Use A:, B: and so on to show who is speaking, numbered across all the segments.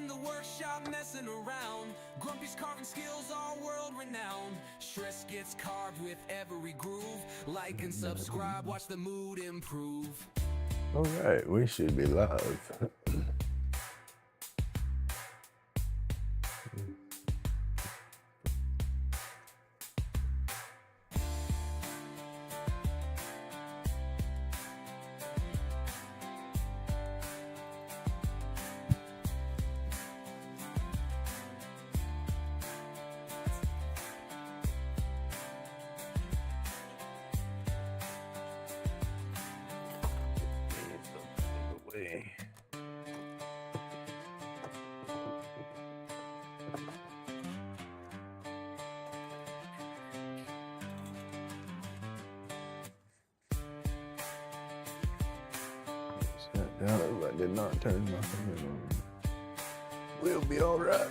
A: the workshop messing around. Grumpy's carving skills are world renowned. Stress gets carved with every groove. Like and subscribe, watch the mood improve.
B: All right, we should be live. I did not turn my fan on. We'll be all right.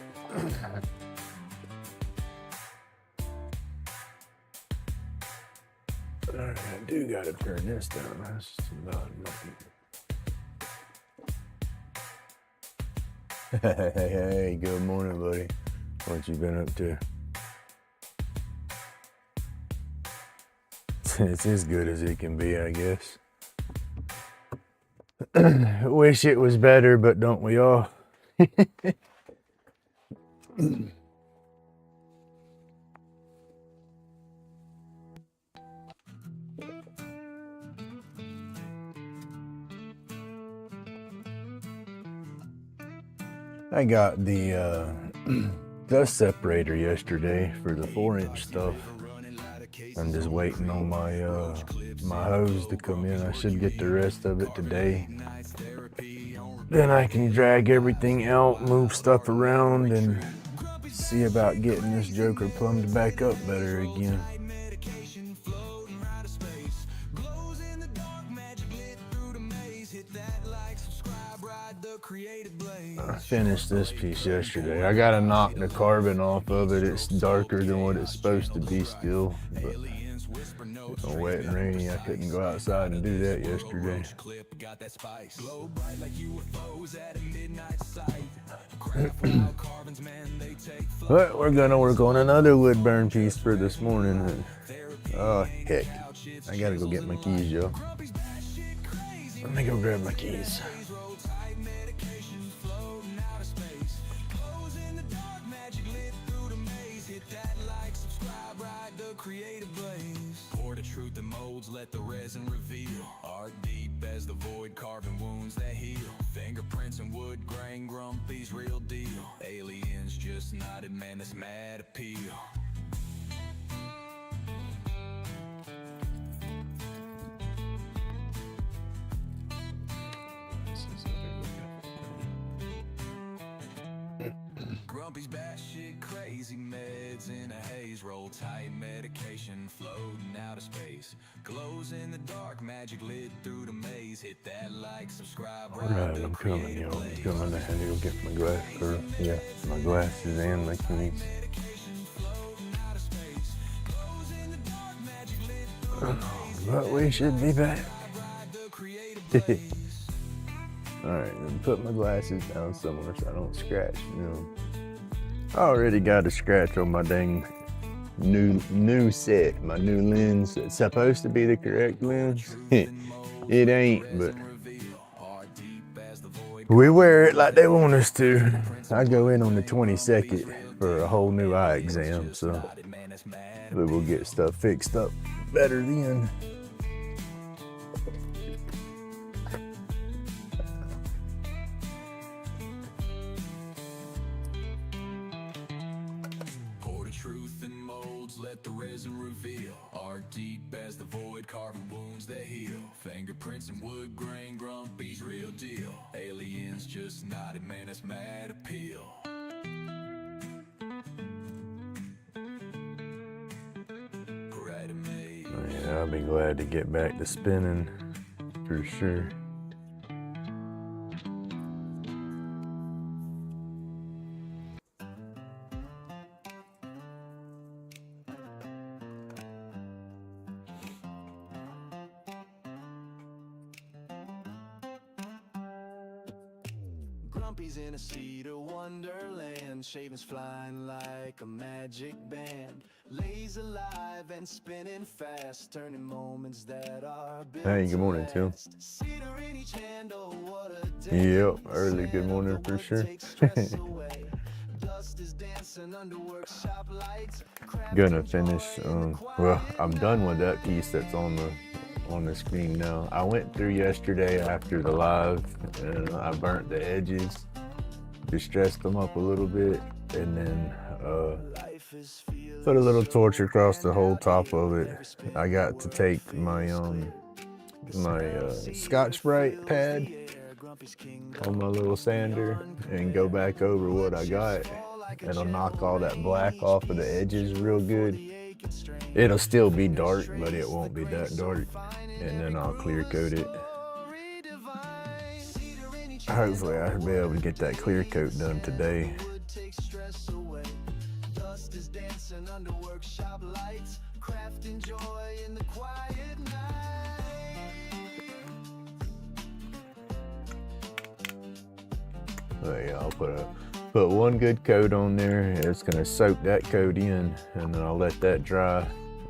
B: All right, I do gotta turn this down. That's just about nothing. Hey, good morning, buddy. What you been up to? It's as good as it can be, I guess. Wish it was better, but don't we all? I got the dust separator yesterday for the 4-inch stuff. I'm just waiting on my my hose to come in. I should get the rest of it today. Then I can drag everything out, move stuff around, and see about getting this joker plumbed back up better again. I finished this piece yesterday. I gotta knock the carbon off of it. It's darker than what it's supposed to be still, but it's wet and rainy. I couldn't go outside and do that yesterday. But we're gonna work on another wood burn piece for this morning. Oh heck, I gotta go get my keys, yo. Let me go grab my keys.
A: Pour the truth in molds, let the resin reveal. Art deep as the void, carving wounds that heal. Fingerprints and wood grain, Grumpy's real deal. Aliens just nodded, man, this mad appeal. Grumpy's batshit crazy, meds in a haze, roll tight medication floating out of space. Glows in the dark, magic lit through the maze. Hit that like, subscribe.
B: Alright, I'm coming, yo. I'm coming. I had to go get my glasses. Yeah, my glasses and my keys. But we should be back. Alright, let me put my glasses down somewhere so I don't scratch, you know. I already got a scratch on my dang new set, my new lens. It's supposed to be the correct lens. It ain't, but we wear it like they want us to. I go in on the 22nd for a whole new eye exam, so we will get stuff fixed up better then.
A: Let the resin reveal. Art deep as the void, carving wounds that heal. Fingerprints and wood grain, Grumpy's real deal. Aliens just nodded, man, that's mad appeal.
B: Yeah, I'll be glad to get back to spinning for sure.
A: Grumpy's in a cedar wonderland, shavings flying like a magic band. Lay's alive and spinning fast, turning moments that are built.
B: Hey, good morning, Tim.
A: Cedar in each hand, oh, what a day.
B: Yep, early good morning for sure.
A: Dust is dancing under workshop lights.
B: Gonna finish, well, I'm done with that piece that's on the screen now. I went through yesterday after the live and I burnt the edges, distressed them up a little bit, and then put a little torch across the whole top of it. I got to take my Scotch-Brite pad on my little sander and go back over what I got. It'll knock all that black off of the edges real good. It'll still be dark, but it won't be that dark. And then I'll clear coat it. Hopefully I'll be able to get that clear coat done today.
A: Dust is dancing under workshop lights, crafting joy in the quiet night.
B: So yeah, I'll put one good coat on there. It's gonna soak that coat in, and then I'll let that dry.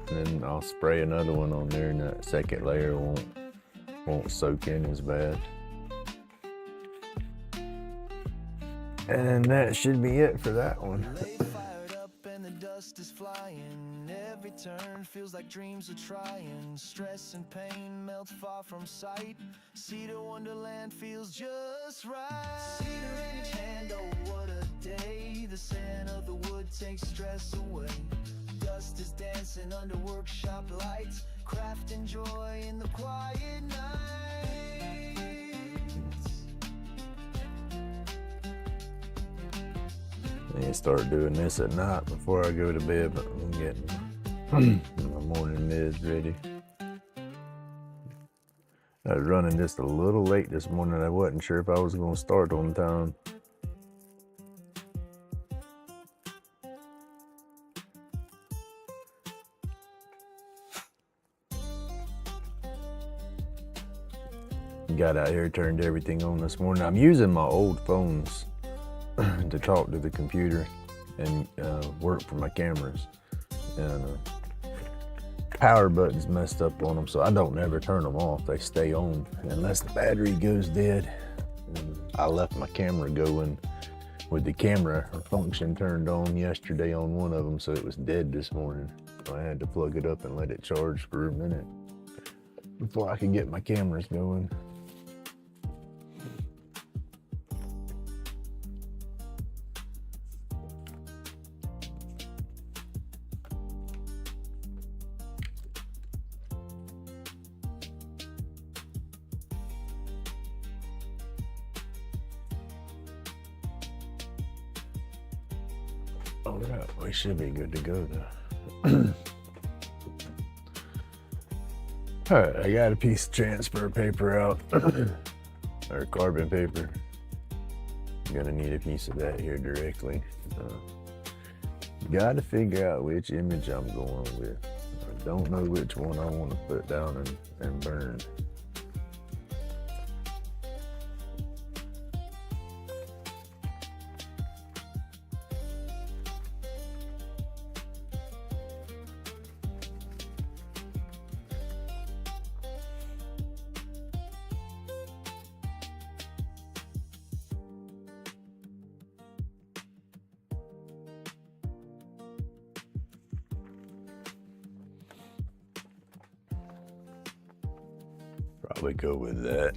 B: And then I'll spray another one on there, and that second layer won't soak in as bad. And that should be it for that one.
A: Fired up and the dust is flying. Every turn feels like dreams are trying. Stress and pain melt far from sight. Cedar Wonderland feels just right. Cedar in each hand, oh what a day. The scent of the wood takes stress away. Dust is dancing under workshop lights, crafting joy in the quiet nights.
B: I need to start doing this at night before I go to bed, but I'm getting my morning mids ready. I was running just a little late this morning. I wasn't sure if I was going to start on time. Got out here, turned everything on this morning. I'm using my old phones to talk to the computer and work for my cameras. And power button's messed up on them, so I don't ever turn them off. They stay on unless the battery goes dead. And I left my camera going with the camera function turned on yesterday on one of them, so it was dead this morning. So I had to plug it up and let it charge for a minute before I could get my cameras going. All right, we should be good to go though. All right, I got a piece of transfer paper out, or carbon paper. I'm gonna need a piece of that here directly. Got to figure out which image I'm going with. I don't know which one I want to put down and burn. Probably go with that.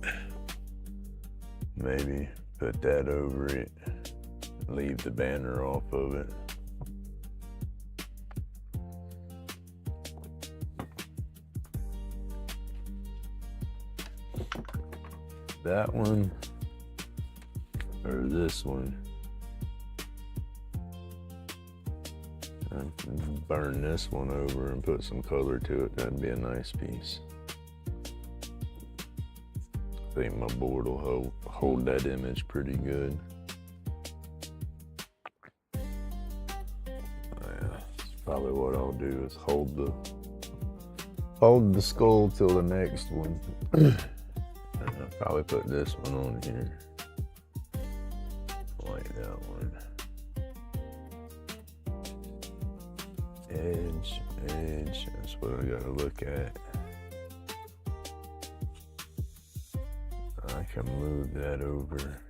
B: Maybe put that over it. Leave the banner off of it. That one or this one. I can burn this one over and put some color to it. That'd be a nice piece. I think my board will hold that image pretty good. Yeah, that's probably what I'll do is hold the skull till the next one. And I'll probably put this one on here. like that one. Edge, that's what I gotta look at. I can move that over.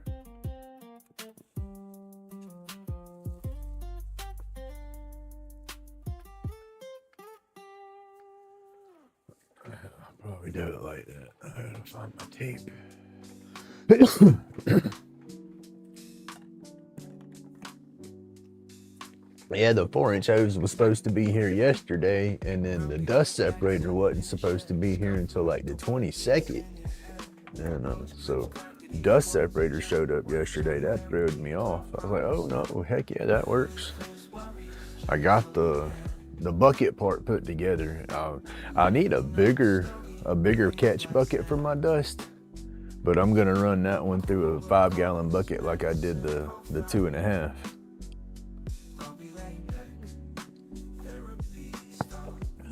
B: I'll probably do it like that. I gotta find my tape. Yeah, the 4-inch hose was supposed to be here yesterday, and then the dust separator wasn't supposed to be here until like the 22nd. And so dust separator showed up yesterday. That threw me off. I was like, oh no, heck yeah, that works. I got the bucket part put together. I need a bigger catch bucket for my dust, but I'm gonna run that one through a 5-gallon bucket like I did the 2.5.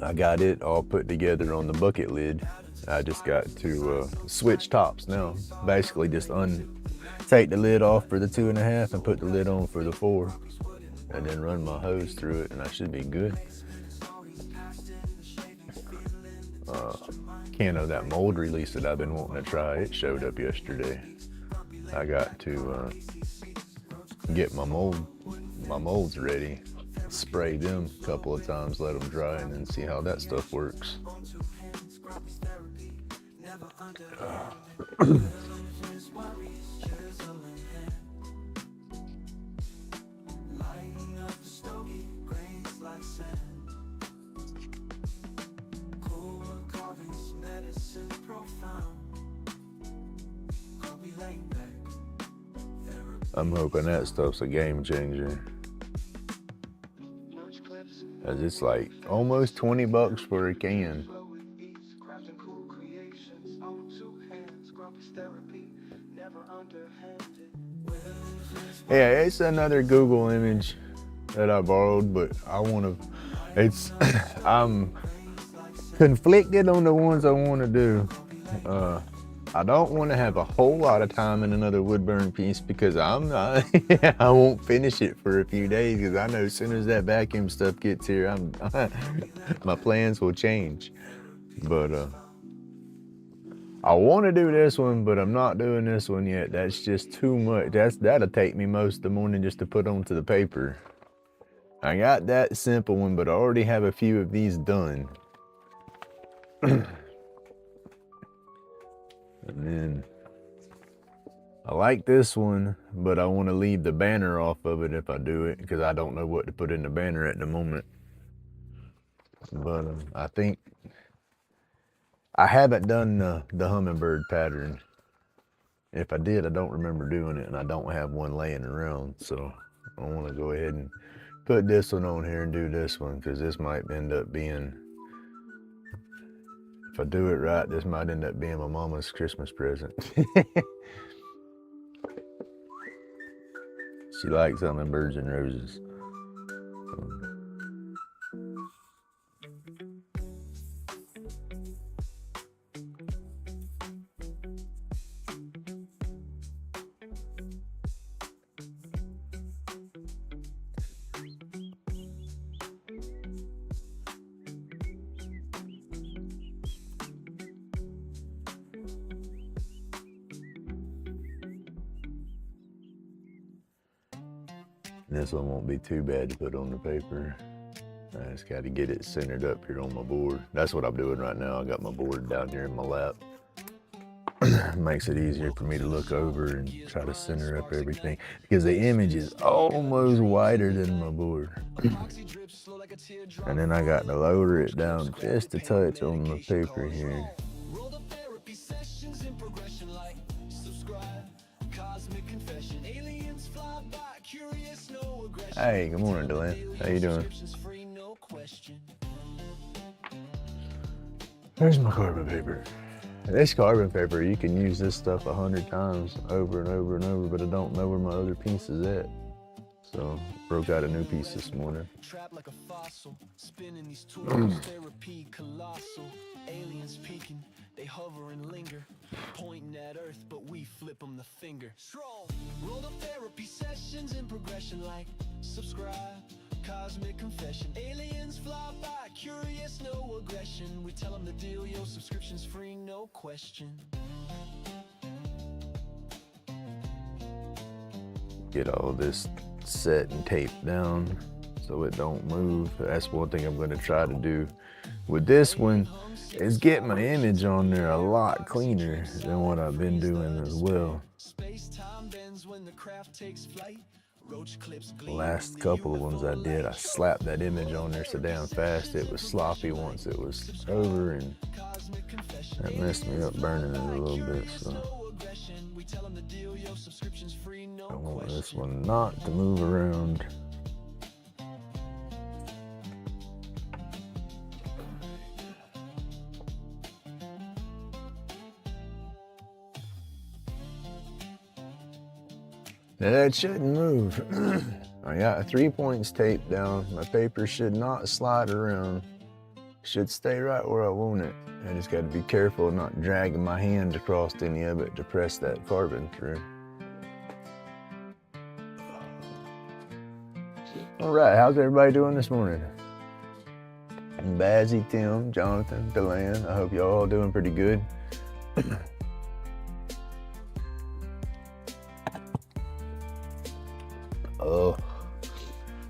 B: I got it all put together on the bucket lid. I just got to switch tops now. Basically just take the lid off for the 2.5 and put the lid on for the 4, and then run my hose through it, and I should be good. Can of that mold release that I've been wanting to try, it showed up yesterday. I got to get my molds ready, spray them a couple of times, let them dry, and then see how that stuff works. I'm hoping that stuff's a game changer. Cause it's like almost $20 for a can. Yeah, it's another Google image that I borrowed, but I'm conflicted on the ones I want to do. I don't want to have a whole lot of time in another wood burn piece because I won't finish it for a few days, because I know as soon as that vacuum stuff gets here, my plans will change. But I want to do this one, but I'm not doing this one yet. That's just too much. That'll take me most of the morning just to put onto the paper. I got that simple one, but I already have a few of these done. And then I like this one, but I want to leave the banner off of it if I do it, because I don't know what to put in the banner at the moment. But I think I haven't done the hummingbird pattern. If I did, I don't remember doing it, and I don't have one laying around. So I want to go ahead and put this one on here and do this one, because this might end up being, if I do it right, this might end up being my mama's Christmas present. She likes hummingbirds and roses. This one won't be too bad to put on the paper. I just got to get it centered up here on my board. That's what I'm doing right now. I got my board down here in my lap. Makes it easier for me to look over and try to center up everything, because the image is almost wider than my board. And then I got to lower it down just a touch on the paper here. Hey, good morning, Delaney. How you doing? There's my carbon paper. This carbon paper, you can use this stuff 100 times over and over and over, but I don't know where my other piece is at. So, broke out a new piece this morning. Trapped like a fossil, spinning these tools, therapy colossal, aliens peeking, they hover and linger, pointing at Earth, but we flip them the finger. Roll the therapy session.
A: information, like, subscribe, cosmic confession. Aliens fly by, curious, no aggression. We tell them the deal, yo, subscription's free, no question.
B: Get all this set and taped down so it don't move. That's one thing I'm going to try to do with this one, is get my image on there a lot cleaner than what I've been doing as well. The last couple of ones I did, I slapped that image on there so damn fast it was sloppy once it was over, and that messed me up burning it a little bit. So I want this one not to move around. That shouldn't move. I got 3 points taped down. My paper should not slide around. Should stay right where I want it. I just got to be careful not dragging my hand across any of it to press that carbon through. All right, how's everybody doing this morning? Bazzy, Tim, Jonathan, Delan, I hope y'all all doing pretty good.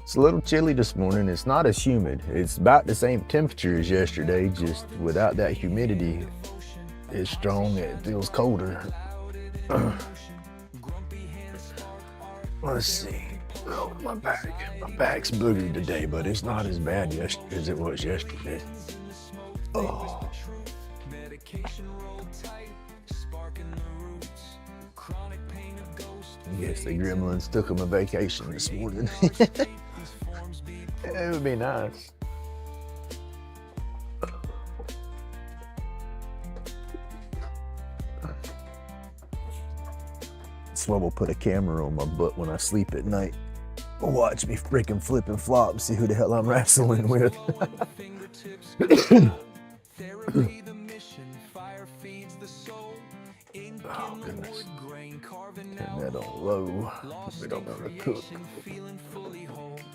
B: It's a little chilly this morning. It's not as humid. It's about the same temperature as yesterday, just without that humidity. It's strong, it feels colder. Let's see. Oh, my back's boogered today, but it's not as bad as it was yesterday. Oh. I guess the gremlins took them a vacation this morning. It would be nice. That's why we'll put a camera on my butt when I sleep at night. Watch me freaking flip and flop and see who the hell I'm wrestling with. Oh, goodness. Turn that on low. We don't want to cook.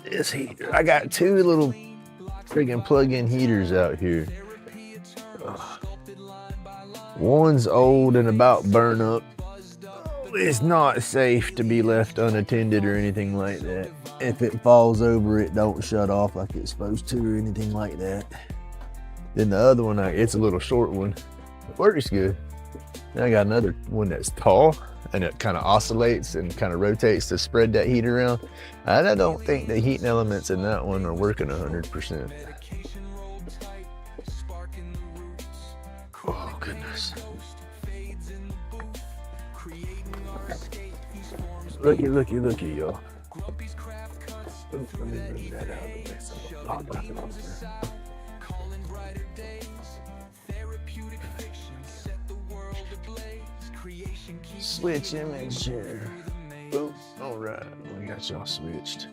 B: This heater. I got two little freaking plug-in heaters out here. One's old and about burn up. It's not safe to be left unattended or anything like that. If it falls over, it don't shut off like it's supposed to or anything like that. Then the other one, it's a little short one. It works good. Then I got another one that's tall, and it kind of oscillates and kind of rotates to spread that heat around. I don't think the heating elements in that one are working 100%. Oh, goodness. Looky, y'all. Let me bring that out of the way. Switch image here. Boom. All right, we got y'all switched.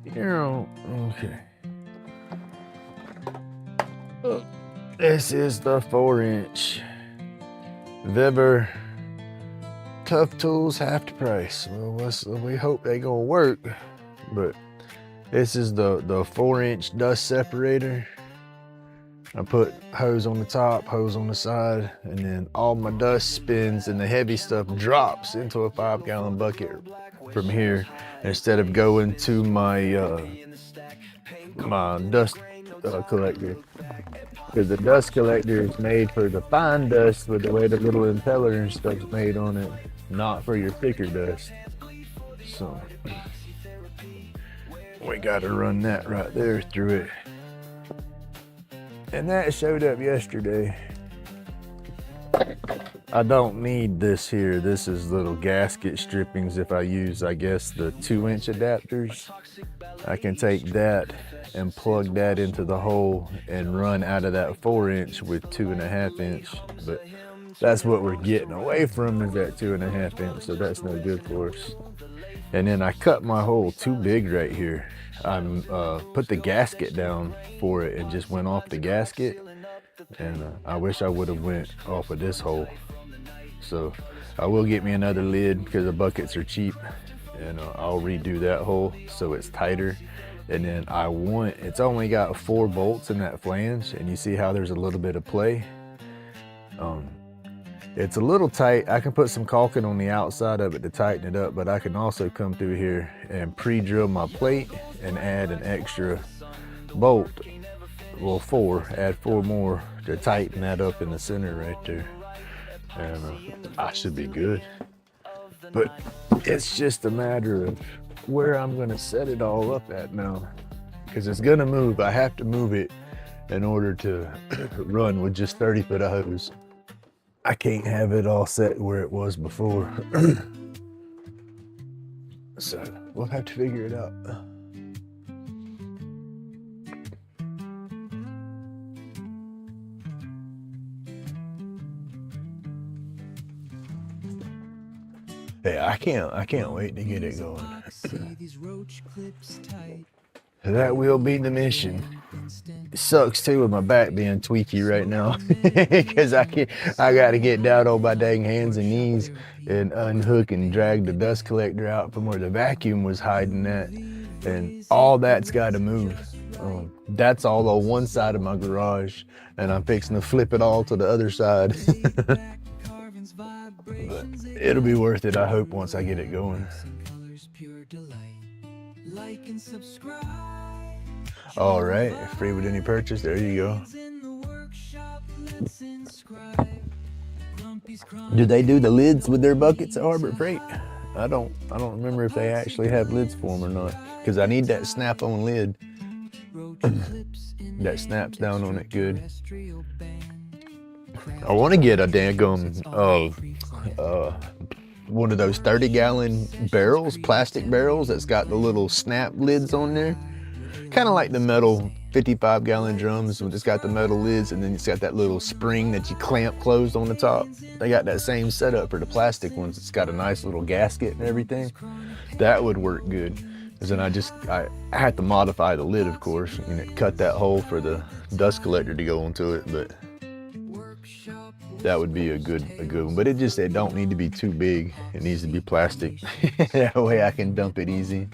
B: Okay. This is the 4-inch Weber Tough Tools half the price. Well, we hope they gonna work, but this is the 4-inch dust separator. I put hose on the top, hose on the side, and then all my dust spins and the heavy stuff drops into a 5-gallon bucket from here instead of going to my my dust collector. Because the dust collector is made for the fine dust with the way the little impeller and stuff's made on it, not for your thicker dust. So we gotta run that right there through it. And that showed up yesterday. I don't need this here. This is little gasket strippings if I use, I guess, the 2-inch adapters. I can take that and plug that into the hole and run out of that 4-inch with 2.5-inch. But that's what we're getting away from, is that 2.5-inch, so that's no good for us. And then I cut my hole too big right here. I put the gasket down for it and just went off the gasket, and I wish I would have went off of this hole. So I will get me another lid because the buckets are cheap, and I'll redo that hole so it's tighter. And then it's only got 4 bolts in that flange, and you see how there's a little bit of play. It's a little tight. I can put some caulking on the outside of it to tighten it up, but I can also come through here and pre-drill my plate and add an extra bolt. Well, 4, add 4 more to tighten that up in the center right there. And I should be good. But it's just a matter of where I'm gonna set it all up at now, because it's gonna move. I have to move it in order to run with just 30 foot of hose. I can't have it all set where it was before. So we'll have to figure it out. Yeah, I can't wait to get it going. That will be the mission. It sucks too with my back being tweaky right now, because I got to get down on my dang hands and knees and unhook and drag the dust collector out from where the vacuum was hiding at, and all that's got to move. That's all on one side of my garage, and I'm fixing to flip it all to the other side. But it'll be worth it, I hope, once I get it going. All right, free with any purchase. There you go. Do they do the lids with their buckets at Harbor Freight? I don't remember if they actually have lids for them or not, because I need that snap-on lid that snaps down on it good. I want to get a daggum one of those 30-gallon barrels, plastic barrels that's got the little snap lids on there. Kind of like the metal 55-gallon drums, it's got the metal lids, and then it's got that little spring that you clamp closed on the top. They got that same setup for the plastic ones. It's got a nice little gasket and everything. That would work good. Because then I had to modify the lid, of course, and it cut that hole for the dust collector to go onto it, but that would be a good one. But it don't need to be too big. It needs to be plastic. That way I can dump it easy.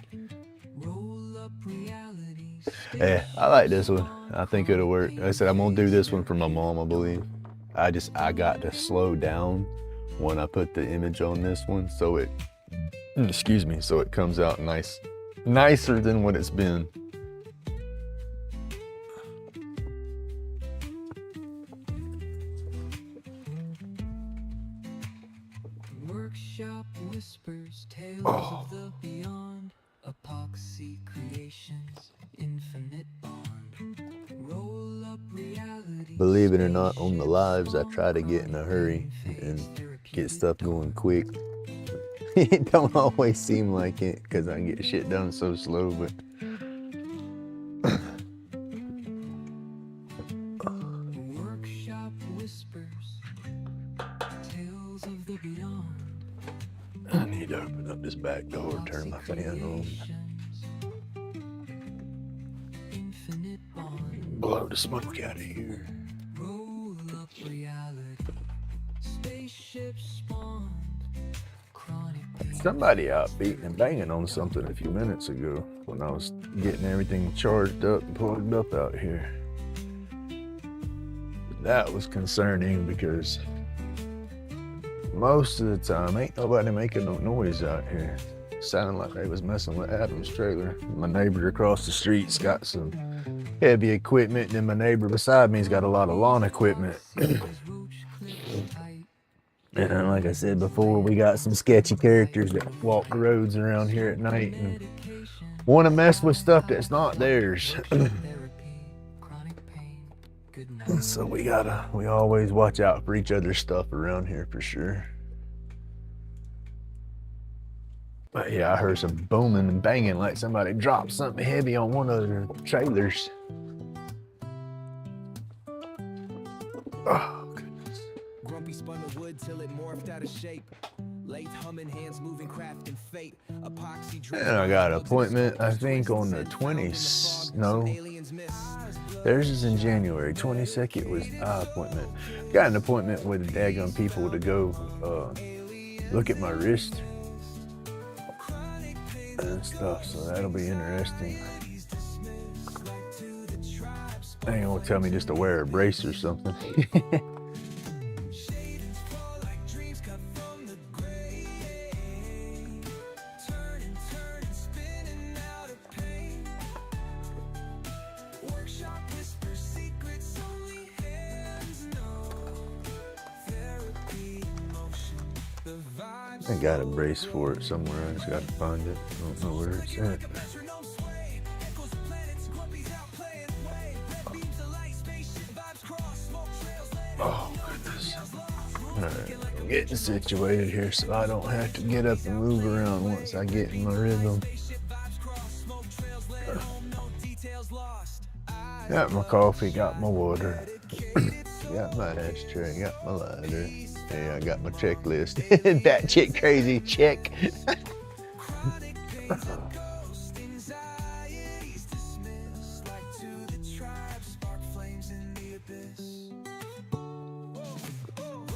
B: Yeah, I like this one. I think it'll work. Like I said, I'm gonna do this one for my mom, I believe. I got to slow down when I put the image on this one, so it, so it comes out nicer than what it's been. Workshop whispers, tales of the beyond, epoxy creations, infinite bond. Roll up reality. Believe it or not, on the lives, I try to get in a hurry and get stuff going quick. It don't always seem like it, because I get shit done so slow, but workshop whispers, tales of the beyond. I need to open up this back door, turn my fan on. Blow the smoke out of here. Roll up reality. Spaceship spawned. Somebody out beating and banging on something a few minutes ago when I was getting everything charged up and plugged up out here. That was concerning because most of the time ain't nobody making no noise out here. Sounded like they was messing with Adam's trailer. My neighbor across the street's got some heavy equipment, and then my neighbor beside me's got a lot of lawn equipment. And then, like I said before, we got some sketchy characters that walk the roads around here at night and want to mess with stuff that's not theirs. So we always watch out for each other's stuff around here for sure. But yeah, I heard some booming and banging like somebody dropped something heavy on one of their trailers. Oh, goodness. Grumpy spun the wood till it morphed out of shape. Late humming, hands moving, craft and fate. Epoxy. And I got an appointment, I think, on the 20th. No. Theirs is in January. 22nd was our appointment. Got an appointment with the daggum people to go look at my wrist. and stuff, so that'll be interesting. They ain't gonna tell me just to wear a brace or something. I got a brace for it somewhere. I just gotta find it. I don't know where it's at. Oh goodness. Alright, I'm getting situated here so I don't have to get up and move around once I get in my rhythm. Got my coffee, got my water, got my ashtray, got my lighter. Yeah, I got my checklist. That chick crazy, check.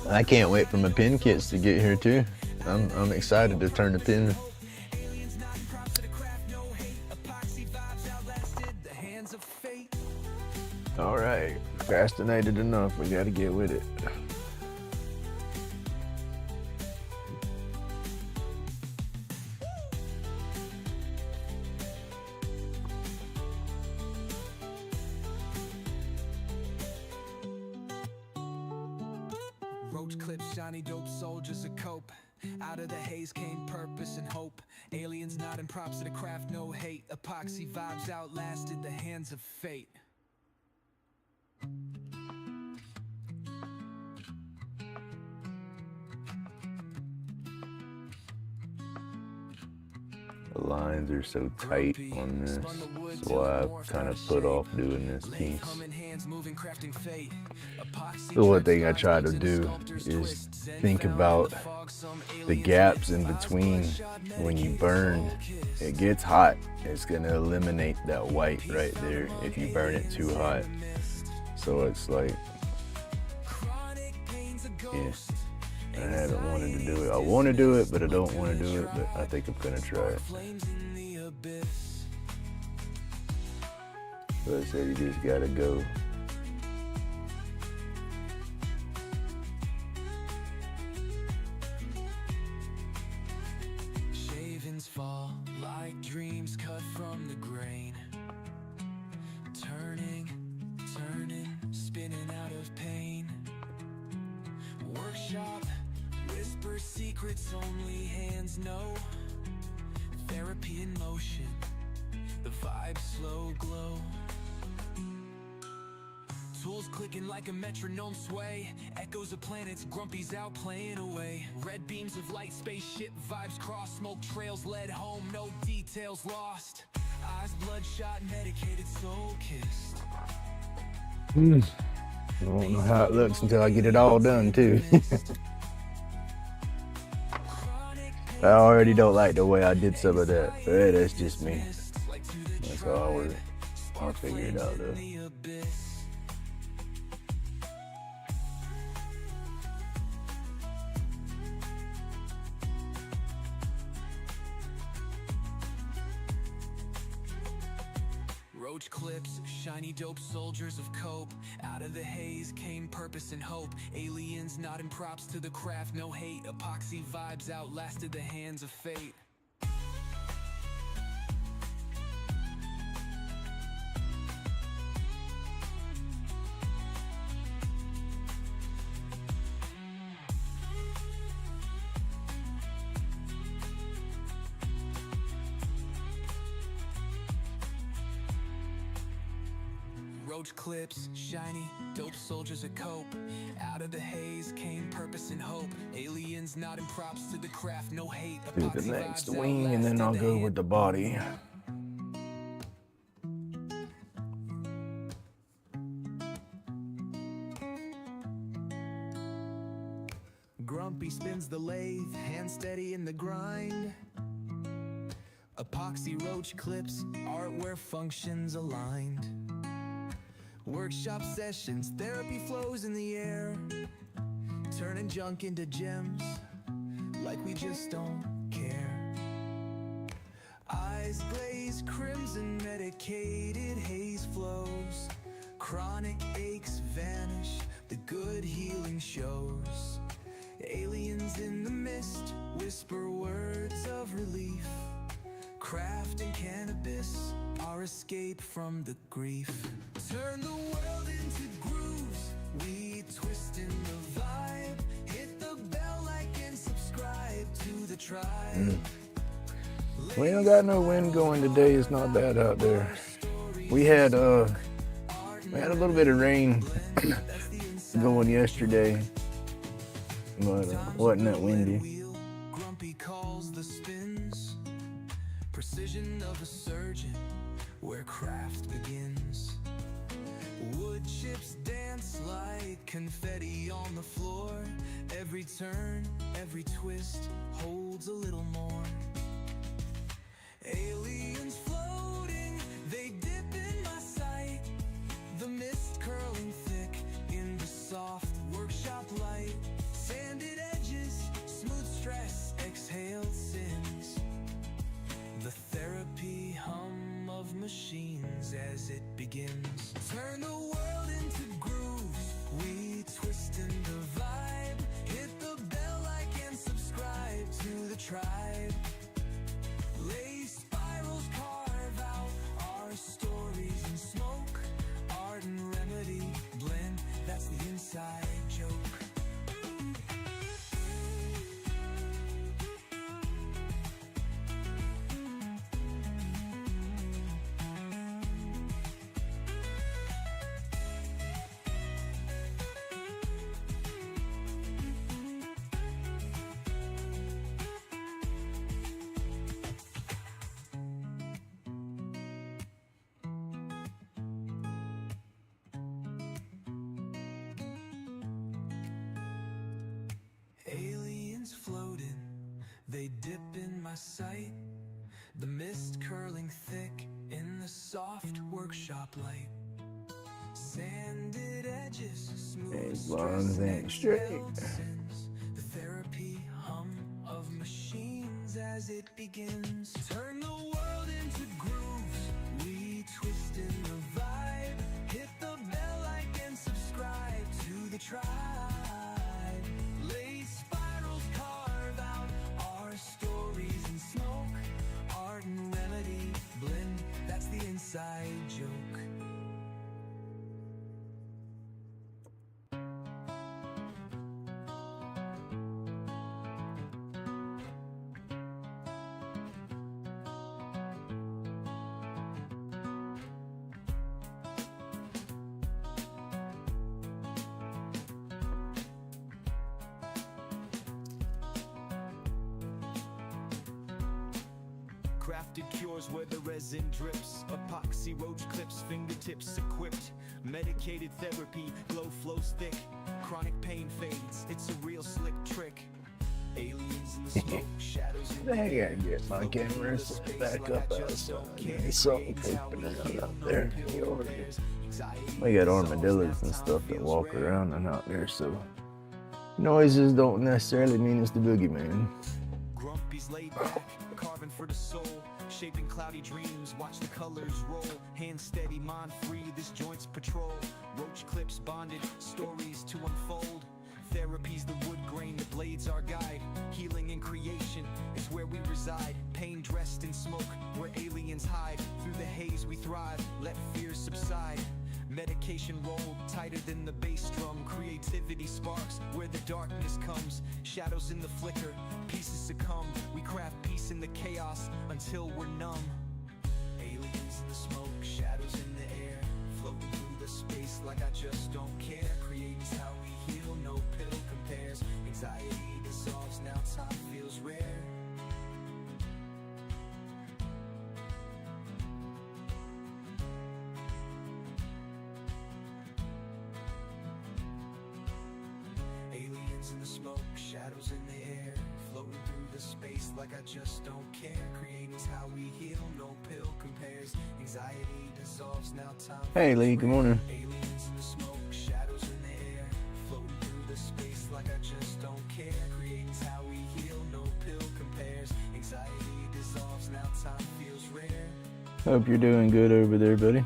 B: I can't wait for my pin kits to get here too. I'm excited to turn the pin. All right, fascinated enough. We got to get with it.
A: Roach clips, shiny dope soldiers of cope. Out of the haze came purpose and hope. Aliens nodding props to the craft, no hate. Epoxy vibes outlasted the hands of fate.
B: The lines are so tight on this, so I kind of put off doing this piece. The one thing I try to do is think about the gaps in between. When you burn, it gets hot. It's gonna eliminate that white right there if you burn it too hot. So it's like, yeah. I haven't wanted to do it. I want to do it, but I don't want to do it, but I think I'm going to try it. So I said you just got to go.
A: Shavings fall like dreams cut from the grain. Turning, spinning out of pain. Workshop, whisper secrets only hands know. Therapy in motion, the vibe slow glow. Tools clicking like a metronome sway. Echoes of planets, grumpies out playing away. Red beams of light, spaceship vibes cross. Smoke trails led home, no details lost. Eyes bloodshot, medicated, soul kissed.
B: I don't know how it looks until I get it all done too. I already don't like the way I did some of that, but hey, that's just me. That's all I'll figure it out though.
A: Roach clips, shiny dope soldiers of cope. Out of the haze came purpose and hope. Aliens nodding props to the craft, no hate. Epoxy vibes outlasted the hands of fate. Roach clips, shiny, dope soldiers of cope. Out of the haze came purpose and hope. Aliens nodding props to the craft, no hate.
B: Do the next wing and then I'll go with the body.
A: Grumpy spins the lathe, hand steady in the grind. Epoxy roach clips, art where functions aligned. Workshop sessions, therapy flows in the air. Turning junk into gems, like we just don't care. eyes glaze crimson, medicated haze flows. Chronic aches vanish, the good healing shows. Aliens in the mist whisper words of relief. Craft and cannabis, our escape from the grief. Turn the world into grooves, we twist in the vibe. Hit the bell, like and subscribe to the tribe.
B: We ain't got no wind going today. It's not bad out there. We had a little bit of rain going yesterday, but wasn't that windy.
A: Grumpy calls the spins. Precision of a surgeon, where craft begins. Wood chips dance like confetti on the floor. Every turn, every twist holds a little more. Aliens floating, they dip in my sight. The mist curling thick in the soft workshop light. Sanded edges, smooth stress, exhaled sins. The therapy hum of machines as it begins. Turn the world into grooves, we twist in the vibe. Hit the bell, like and subscribe to the tribe. Lay spirals, carve out our stories in smoke. Art and remedy blend, that's the inside joke. Aliens floating, they dip in my sight. The mist curling thick in the soft workshop light. Sanded edges, smooth
B: Lungs ain't straight.
A: sins. The therapy hum of machines as it begins. Turn the world into grooves, we twist in the vibe. Hit the bell, like and subscribe to the tribe. Lay spirals, carve out our stories in smoke. Art and remedy blend, that's the inside joke. Crafted cures where the resin drips. Epoxy roach clips, fingertips equipped. Medicated therapy, glow flows thick. Chronic pain fades, it's a real slick trick. Aliens in the smoke, shadows in the
B: I
A: air.
B: gotta get my camera set back up outside. There's something creeping out there. We got armadillos and stuff that walk around and out there, so noises don't necessarily mean it's the boogeyman.
A: Grumpy's laid back, carving for the soul. Shaping cloudy dreams, watch the colors roll. Hand steady, mind free, this joint's patrol. Roach clips bonded, stories to unfold. Therapy's the wood grain, the blade's our guide. Healing and creation is where we reside. Pain dressed in smoke, where aliens hide. Through the haze we thrive, let fears subside. Medication rolled tighter than the bass drum. Creativity sparks where the darkness comes. Shadows in the flicker, pieces succumb. We craft peace in the chaos until we're numb. Aliens in the smoke, shadows in the air. Floating through the space like I just don't care. Creating's how we heal, no pill compares. Anxiety dissolves, now time feels rare. In the smoke, shadows in the air, floating through the space like I just don't care. Creating's how we heal, no pill compares. Anxiety dissolves, now time.
B: Hey Lee, good morning.
A: Aliens in the smoke, shadows in the air, floating through the space like I just don't care. Creating's how we heal, no pill compares. Anxiety dissolves, now time feels rare.
B: Hope you're doing good over there, buddy.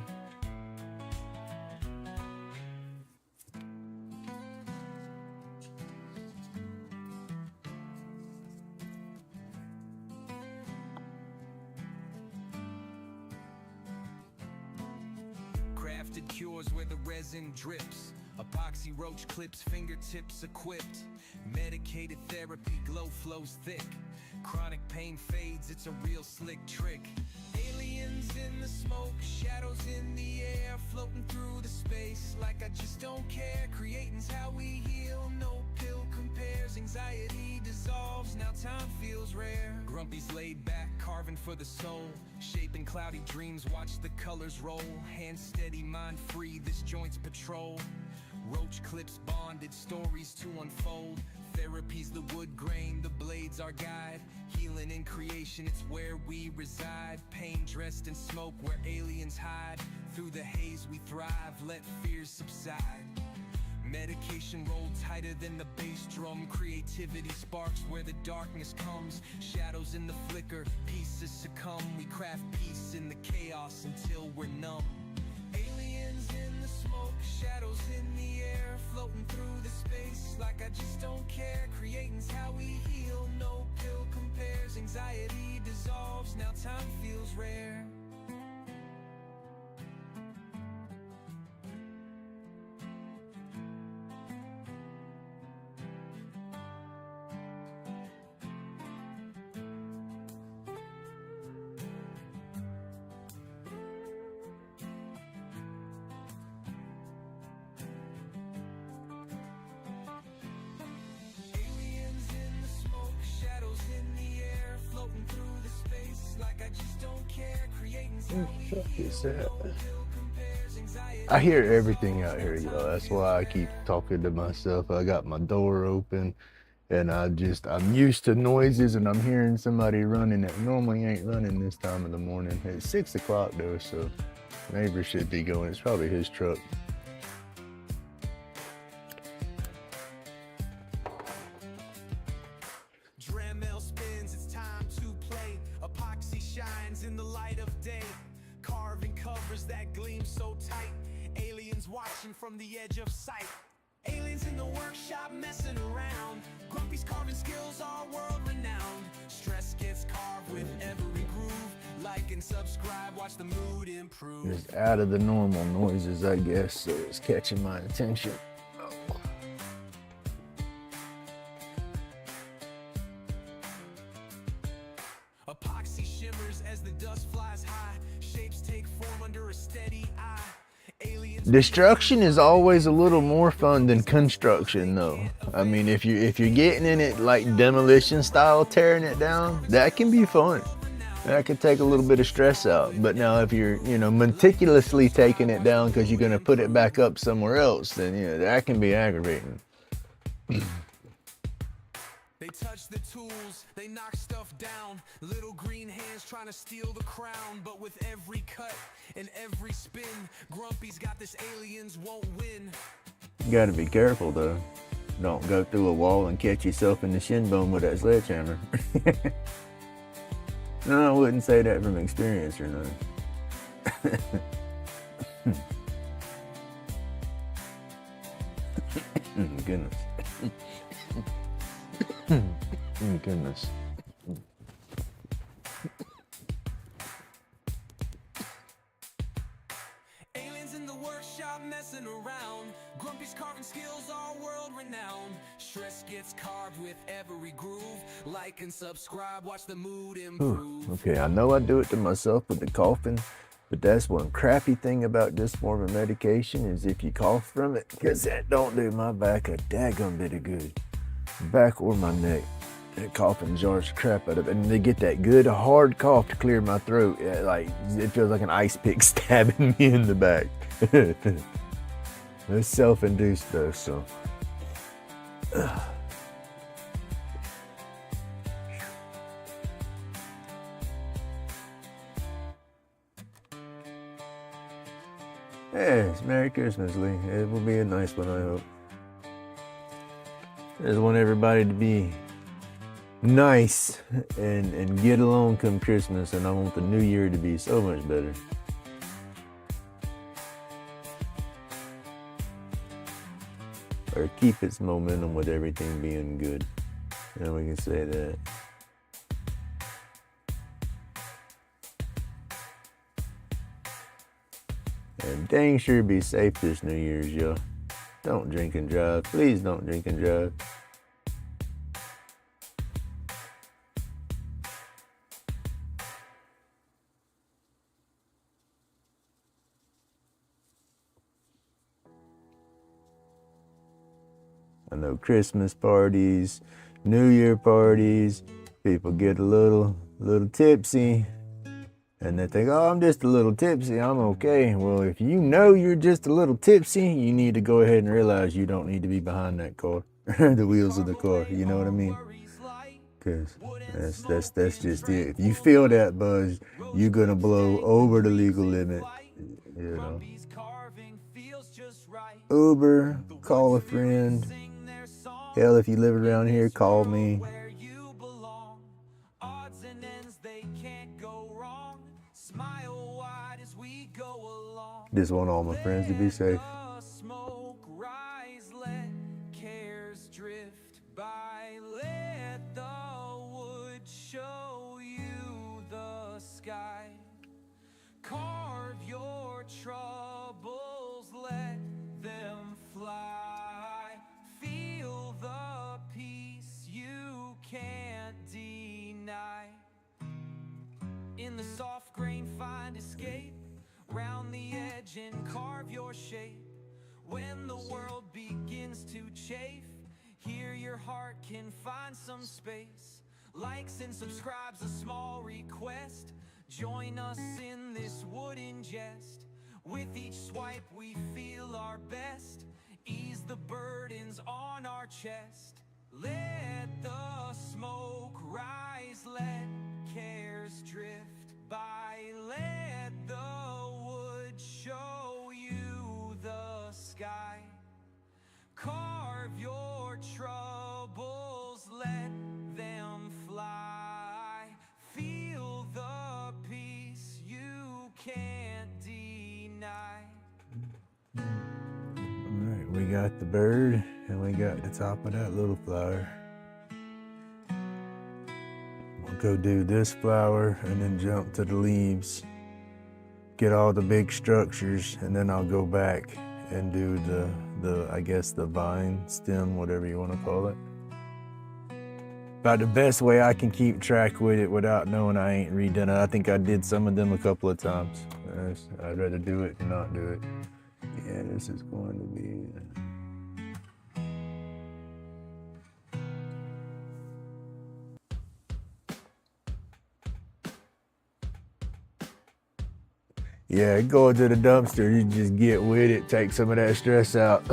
A: Crafted cures where the resin drips. Epoxy roach clips, fingertips equipped. Medicated therapy, glow flows thick. Chronic pain fades, it's a real slick trick. Aliens in the smoke, shadows in the air, floating through the space like I just don't care. Creating's how we heal, no pill compares. Anxiety dissolves, now time feels rare. Grumpy's laid back, carving for the soul. Shaping cloudy dreams, watch the colors roll. Hand steady, mind free, this joint's patrol. Roach clips bonded, stories to unfold. Therapy's the wood grain, the blade's our guide. Healing in creation, it's where we reside. Pain dressed in smoke, where aliens hide. Through the haze we thrive, let fears subside. Medication rolled tighter than the bass drum. Creativity sparks where the darkness comes. Shadows in the flicker, pieces succumb. We craft peace in the chaos until we're numb. Aliens in the smoke, shadows in the air, floating through the space like I just don't care. Creating's how we heal, no pill compares. Anxiety dissolves, now time feels rare.
B: I hear everything out here, y'all. That's why I keep talking to myself. I got my door open and I'm used to noises, and I'm hearing somebody running that normally ain't running this time of the morning. It's 6 o'clock though, so neighbor should be going. It's probably his truck.
A: In the light of day, carving covers that gleam so tight. Aliens watching from the edge of sight. Aliens in the workshop messing around. Grumpy's carving skills are world renowned. Stress gets carved with every groove. Like and subscribe, watch the mood improve.
B: Just out of the normal noises, I guess, so it's catching my attention.
A: Epoxy shimmers as the dust flies high. Shapes take form under a steady eye. Aliens
B: Destruction is always a little more fun than construction, though. I mean, if you're getting in it like demolition style, tearing it down, that can be fun. That could take a little bit of stress out. But now if you're, meticulously taking it down because you're going to put it back up somewhere else, then, that can be aggravating.
A: They touch the tools, they knock stuff down. Little green hands trying to steal the crown. But with every cut and every spin, Grumpy's got this aliens won't win.
B: You gotta be careful though. Don't go through a wall and catch yourself in the shin bone with that sledgehammer. No, I wouldn't say that from experience or nothing. Goodness. Goodness.
A: Aliens in the workshop messing around. Grumpy's carving skills are world renowned. Stress gets carved with every groove. Like and subscribe, watch the mood improve.
B: Okay, I know I do it to myself with the coughing, but that's one crappy thing about this form of medication is if you cough from it, because that don't do my back a daggum bit of good. Back or my neck. That coughing jars the crap out of it. And they get that good hard cough to clear my throat. Like, it feels like an ice pick stabbing me in the back. It's self-induced though, so. Yes, Merry Christmas, Lee. It will be a nice one, I hope. I just want everybody to be nice and get along come Christmas, and I want the new year to be so much better. Or keep its momentum with everything being good. And we can say that. And dang sure be safe this New Year's, y'all. Don't drink and drive. Please don't drink and drive. I know Christmas parties, New Year parties, people get a little tipsy, and they think, oh, I'm just a little tipsy, I'm okay. Well, if you know you're just a little tipsy, you need to go ahead and realize you don't need to be behind that car, the wheels of the car, you know what I mean? Because that's just it. If you feel that buzz, you're gonna blow over the legal limit, you know. Uber, call a friend. Hell, if you live around here, call me. Just want all my friends to be safe.
A: Carve your troubles, let them fly. Feel the peace you can't deny. In the soft grain find escape, round the edge and carve your shape. When the world begins to chafe, here your heart can find some space. Likes and subscribes, a small request. Join us in this wooden jest. With each swipe we feel our best. Ease the burdens on our chest. Let the smoke rise, let cares drift by. Let the wood show you the sky. Carve your troubles, let them fly. Feel the peace you can't deny.
B: Alright, we got the bird and we got the top of that little flower. We'll go do this flower and then jump to the leaves. Get all the big structures, and then I'll go back and do the I guess the vine, stem, whatever you want to call it. About the best way I can keep track with it without knowing I ain't redone it. I think I did some of them a couple of times. I'd rather do it than not do it. Yeah, this is going to be... Yeah, go to the dumpster, you just get with it, take some of that stress out.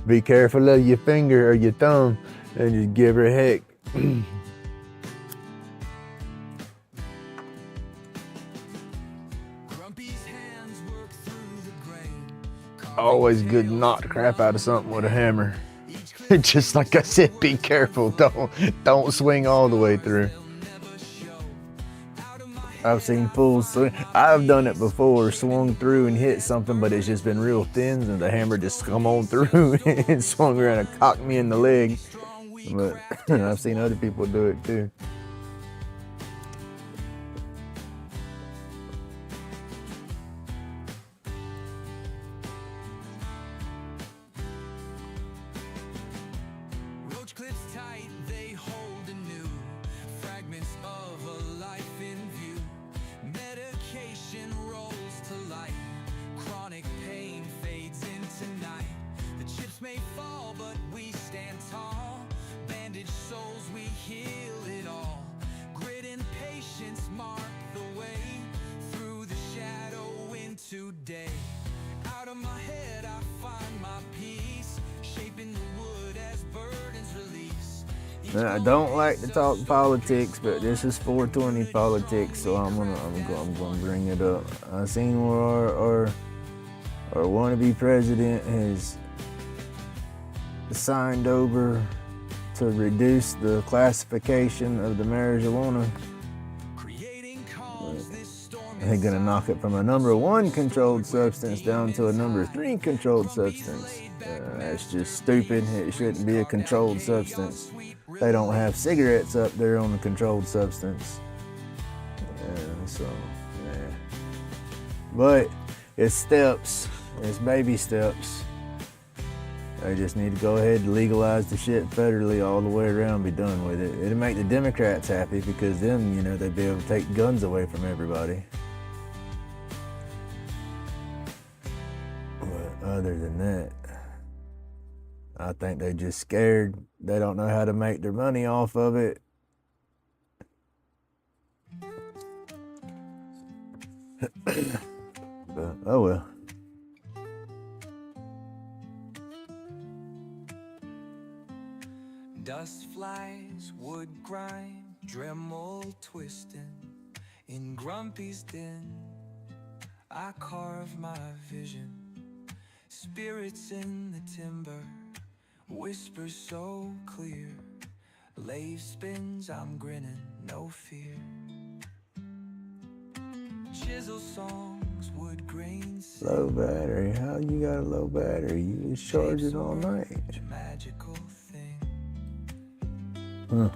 B: Be careful of your finger or your thumb, and just give her heck. Always good to knock the crap out of something with a hammer. Just like I said, be careful, don't swing all the way through. I've seen fools swing. I've done it before, swung through and hit something, but it's just been real thin, and the hammer just come on through and swung around and cocked me in the leg. But I've seen other people do it too.
A: Today, out of my head I find my peace, shaping the wood as burdens release.
B: Now, I don't like to talk politics, but this is 420 politics, so I'm gonna bring it up. I seen where our wannabe president has signed over to reduce the classification of the marijuana. They're gonna knock it from a number 1 controlled substance down to a number 3 controlled substance. That's just stupid. It shouldn't be a controlled substance. They don't have cigarettes up there on the controlled substance. Yeah. But it's steps. It's baby steps. They just need to go ahead and legalize the shit federally all the way around, be done with it. It'll make the Democrats happy because then, you know, they'd be able to take guns away from everybody. But other than that, I think they're just scared. They don't know how to make their money off of it. But, oh well.
A: Dust flies, wood grind, Dremel twisting. In Grumpy's den, I carve my vision. Spirits in the timber, whispers so clear. Lathe spins, I'm grinning, no fear. Chisel songs, wood grains.
B: Low battery. How you got a low battery? You was charging all night.
A: Magical thing.
B: Huh.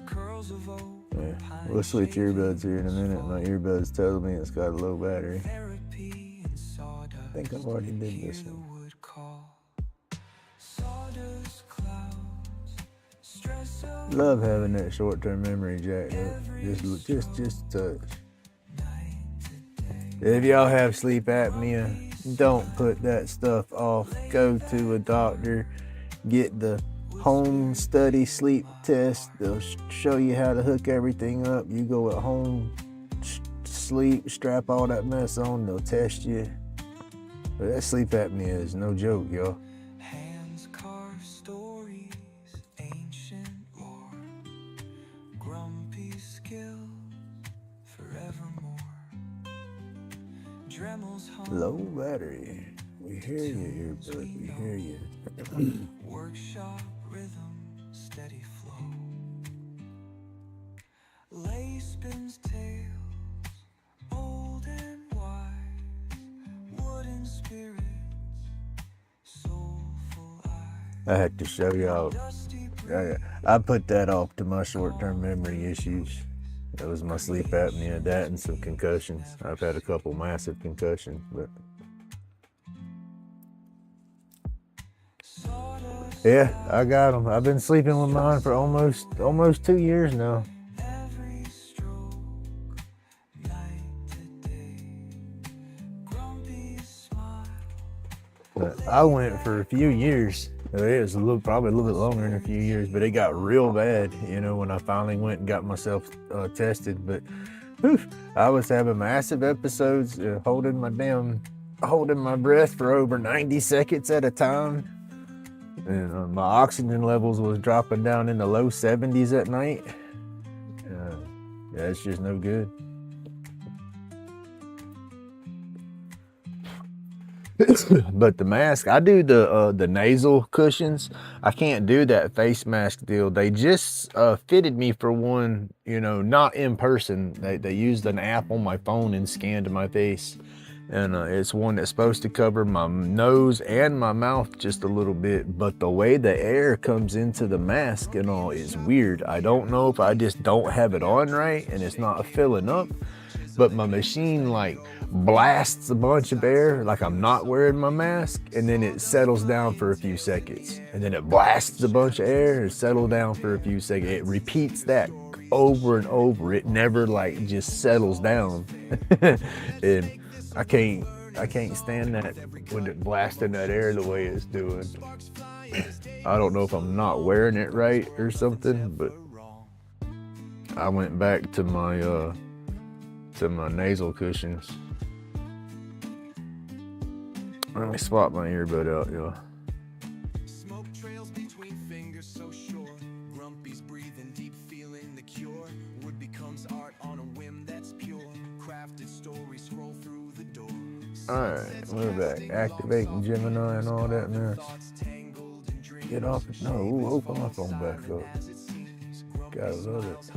A: Curls of oak.
B: Yeah. We'll switch earbuds here in a minute. My earbuds telling me it's got a low battery. I think I've already did this one. Love having that short-term memory jacked up. Just a touch. If y'all have sleep apnea, don't put that stuff off. Go to a doctor. Get the home study sleep test. They'll show you how to hook everything up. You go at home, sleep, strap all that mess on. They'll test you. But that sleep apnea is no joke, y'all.
A: Hands carve stories, ancient lore, grumpy skills, forevermore. Dremel's home.
B: Low battery. We hear you, earbud. We hear you.
A: Workshop rhythm, steady flow. Lay spins tales, old and wise. Wooden spirits, soulful eyes.
B: I had to show y'all. I put that off to my short-term memory issues. That was my sleep apnea, that and some concussions. I've had a couple massive concussions, but yeah, I got them. I've been sleeping with mine for almost 2 years now. But I went for a few years. It was probably a little bit longer than a few years, but it got real bad, you know, when I finally went and got myself tested. But whew, I was having massive episodes, holding my breath for over 90 seconds at a time. And my oxygen levels was dropping down in the low 70s at night. Yeah, it's just no good. But the mask, I do the nasal cushions. I can't do that face mask deal. They just fitted me for one, you know, not in person. They used an app on my phone and scanned my face. And it's one that's supposed to cover my nose and my mouth just a little bit. But the way the air comes into the mask and all is weird. I don't know if I just don't have it on right and it's not filling up. But my machine like blasts a bunch of air like I'm not wearing my mask, and then it settles down for a few seconds, and then it blasts a bunch of air and settles down for a few seconds. It repeats that over and over. It never like just settles down. And I can't stand that when it blasting that air the way it's doing. I don't know if I'm not wearing it right or something, but I went back to my nasal cushions. Let me swap my earbud out, y'all.
A: Smoke trails between fingers so short. Grumpy's breathing deep, feeling the cure. Wood becomes art on a whim that's pure. Crafted stories scroll through the door.
B: Alright, we're back. Activating Gemini and all that mess. Get off it. No, ooh, open my phone back up. Gotta love it.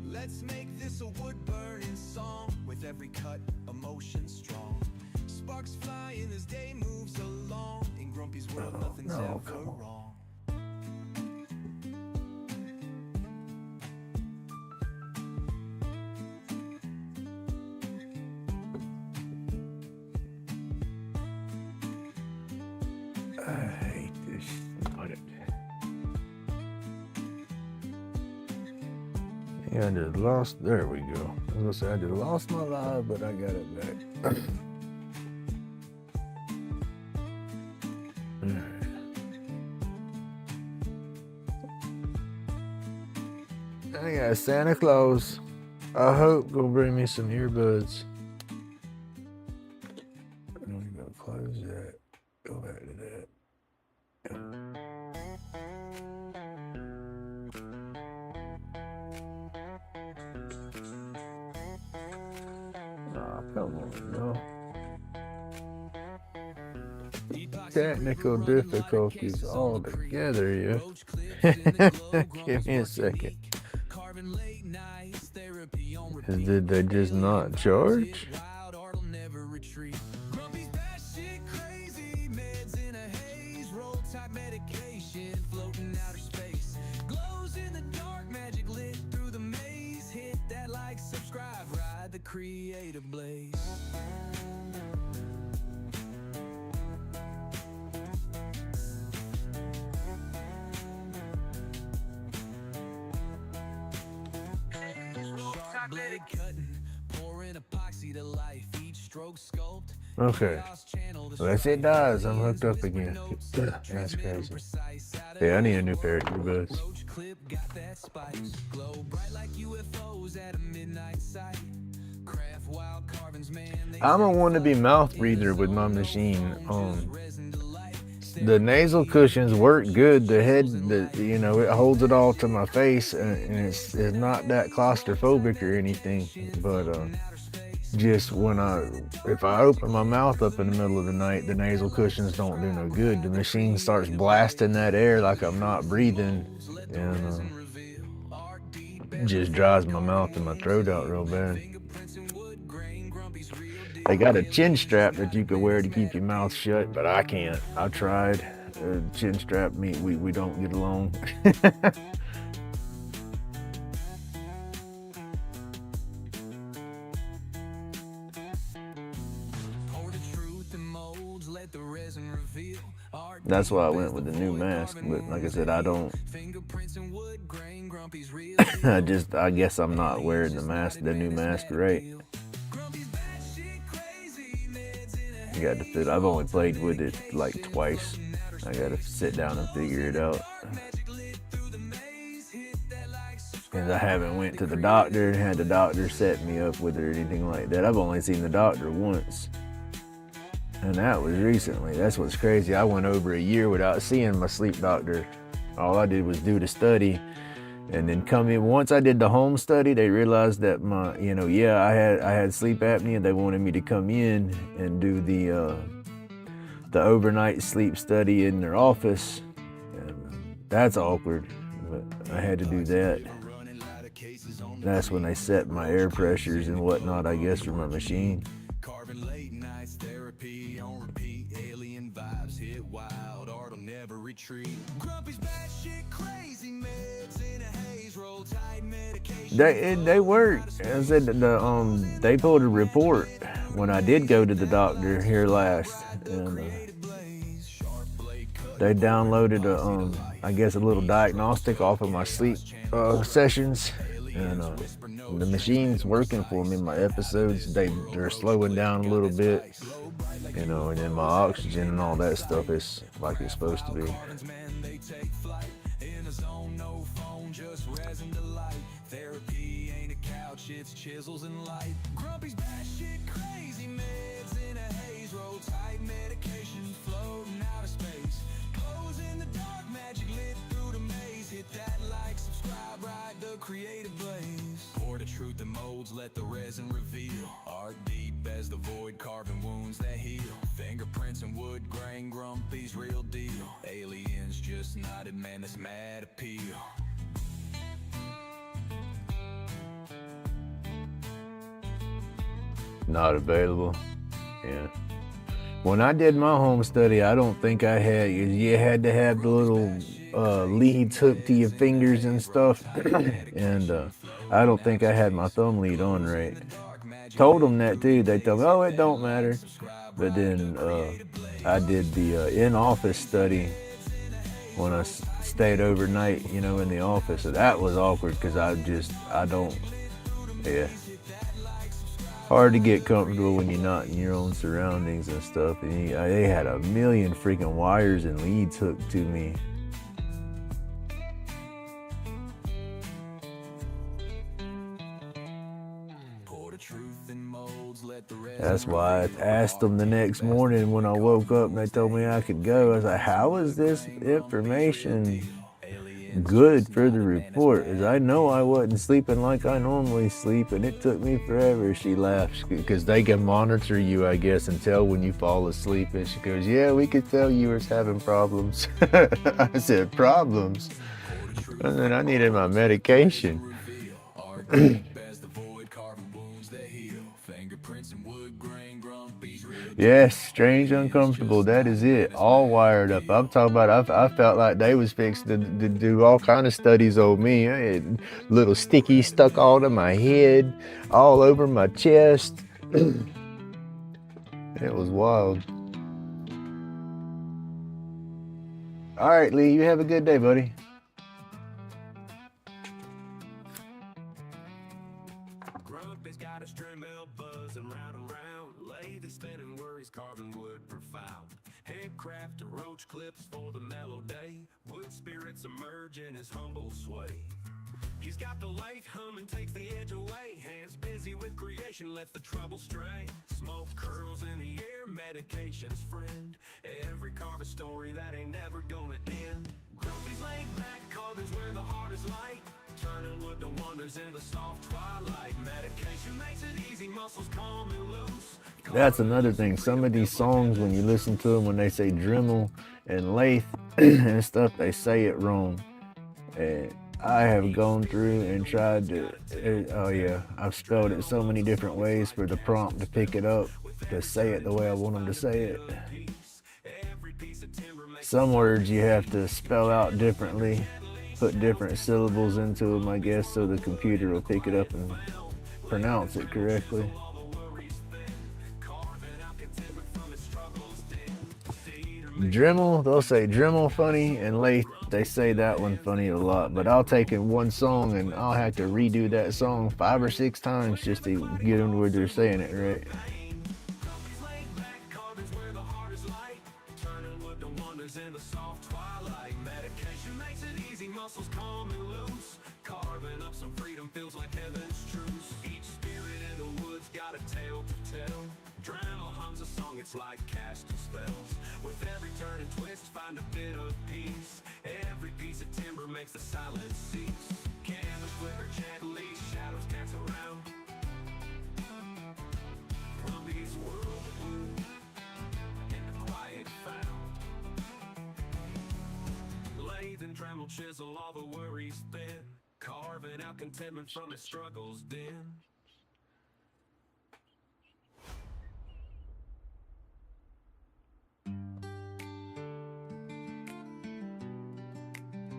A: Let's make this a wood-burning song with every cut, emotion strong. Sparks flying as day moves along. In Grumpy's world, nothing's ever wrong.
B: I hate this. Put it. Yeah, I just lost. There we go. I was gonna say I just lost my live, but I got it back. I got Santa Claus. I hope gonna bring me some earbuds. I'm gonna close that. Go back to that. Oh, come on, no. Technical difficulties all together, yeah. Give me a second. Did they just not charge?
A: Creative blaze. Blade cutting, pouring epoxy to life. Each stroke sculpt.
B: Okay. Unless it does, I'm hooked up again. That's crazy. Yeah, I need a new pair of earbuds. I'm a wannabe mouth breather with my machine. The nasal cushions work good. The head, it holds it all to my face, and it's not that claustrophobic or anything. But just if I open my mouth up in the middle of the night, the nasal cushions don't do no good. The machine starts blasting that air like I'm not breathing, and just dries my mouth and my throat out real bad. They got a chin strap that you can wear to keep your mouth shut, but I can't. I tried. Chin strap, we don't get along. That's why I went with the new mask, but like I said, I don't. I guess I'm not wearing the new mask right. You got to fit. I've only played with it like twice. I got to sit down and figure it out. Because I haven't went to the doctor and had the doctor set me up with it or anything like that. I've only seen the doctor once. And that was recently. That's what's crazy. I went over a year without seeing my sleep doctor. All I did was do the study and then come in. Once I did the home study, they realized that I had sleep apnea. They wanted me to come in and do the overnight sleep study in their office. And that's awkward, but I had to do that. That's when they set my air pressures and whatnot, I guess, for my machine. They work. I said they pulled a report when I did go to the doctor here last, and they downloaded a little diagnostic off of my sleep sessions, and the machine's working for me. My episodes they're slowing down a little bit, and then my oxygen and all that stuff is like it's supposed to be. Therapy ain't a couch, it's chisels and light. Grumpy's batshit crazy meds in a haze. Roll tight medication floating out of space. Glows in the dark, magic lit through the maze. Hit that like, subscribe, ride the creative blaze. Pour the truth that molds, let the resin reveal. Art deep as the void, carving wounds that heal. Fingerprints and wood grain, Grumpy's real deal.
A: just nodded, man, that's mad appeal.
B: Not available. Yeah. When I did my home study, I don't think I had, you had to have the little leads hooked to your fingers and stuff. And I don't think I had my thumb lead on right. Told them that too. They told me, oh, it don't matter. But then I did the in-office study when I stayed overnight, you know, in the office. So that was awkward because yeah. Hard to get comfortable when you're not in your own surroundings and stuff. And they had a million freaking wires and leads hooked to me. That's why I asked them the next morning when I woke up and they told me I could go. I was like, how is this information good for the report? Because I know I wasn't sleeping like I normally sleep, and it took me forever. She laughs because they can monitor you, I guess, and tell when you fall asleep. And she goes, yeah, we could tell you were having problems. I said, problems? And then I needed my medication. Yes, strange, uncomfortable. That is it. All wired up. I'm talking about. I felt like they was fixed to do all kind of studies on me. I had little stickies stuck all to my head, all over my chest. It was wild. All right, Lee. You have a good day, buddy. Got a string bell buzzing round and round, lathe is spinning, worries carving wood profound, handcraft roach clips for the mellow day, wood spirits emerge in his humble sway. He's got the lathe humming, takes the edge away, hands busy with creation, let the trouble stray, smoke curls in the air, medication's friend, every carve a story that ain't never gonna end. Grumpy's laid back, carving's where the heart is light, turning wood to wonders in the soft twilight. Medication makes it easy, muscles calm and loose. That's another thing. Some of these songs, when you listen to them, when they say Dremel and lathe and stuff, they say it wrong. And I have gone through and tried to, I've spelled it so many different ways for the prompt to pick it up, to say it the way I want them to say it. Some words you have to spell out differently, put different syllables into them, I guess, so the computer will pick it up and pronounce it correctly. Dremel, they'll say Dremel funny, and lathe, they say that one funny a lot, but I'll take in one song and I'll have to redo that song 5 or 6 times just to get them to where they're saying it right. In the soft twilight, medication makes it easy, muscles calm and loose, carving up some freedom feels like heaven's truce. Each spirit in the woods got a tale to tell, Dremel hums a song, it's like casting spells, with every turn and twist find a bit of peace, every piece of timber makes the silence cease, candles flicker gently, shadows dance around, Grumpy's world in the quiet found. And Dremel chisel all the worries thin, carving out contentment from his struggles den.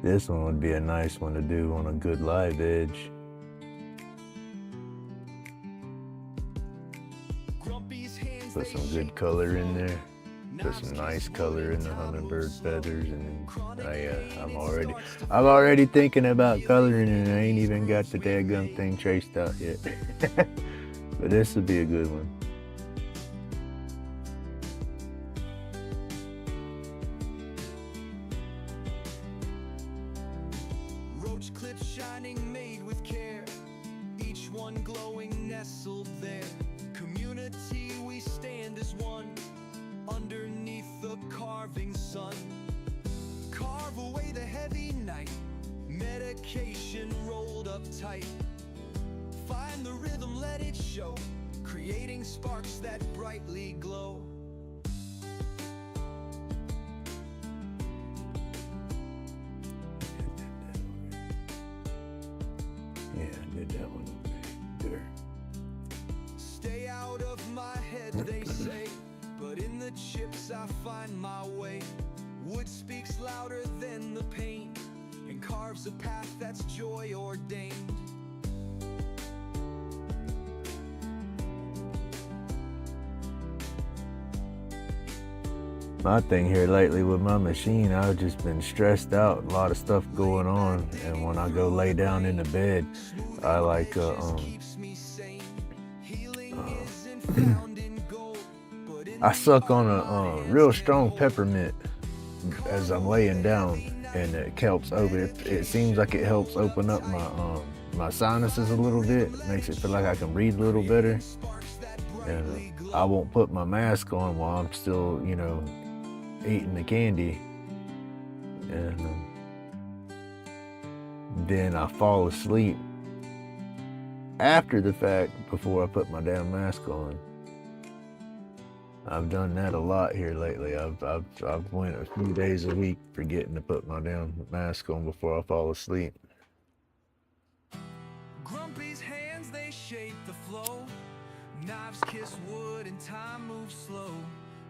B: This one would be a nice one to do on a good live edge. Put some good color in there. Put some nice color in the hummingbird feathers, and I'm already thinking about coloring, and I ain't even got the daggum thing traced out yet. But this would be a good one. Roach clips shining, made with care, each one glowing, nestled there. Community, we stand as one. Underneath the carving sun, carve away the heavy night, medication rolled up tight, find the rhythm, let it show, creating sparks that brightly glow. did that one there.
A: Stay out of my head, they say, but in the chips I find my way. Wood speaks louder than the paint and carves a path that's joy ordained.
B: My thing here lately with my machine, I've just been stressed out, a lot of stuff going on, and when I go lay down in the bed, I like I suck on a real strong peppermint as I'm laying down, and it helps open. It seems like it helps open up my sinuses a little bit. It makes it feel like I can breathe a little better, and I won't put my mask on while I'm still, you know, eating the candy, and then I fall asleep after the fact before I put my damn mask on. I've done that a lot here lately. I've went a few days a week forgetting to put my damn mask on before I fall asleep.
A: Grumpy's hands, they shape the flow. Knives kiss wood and time moves slow.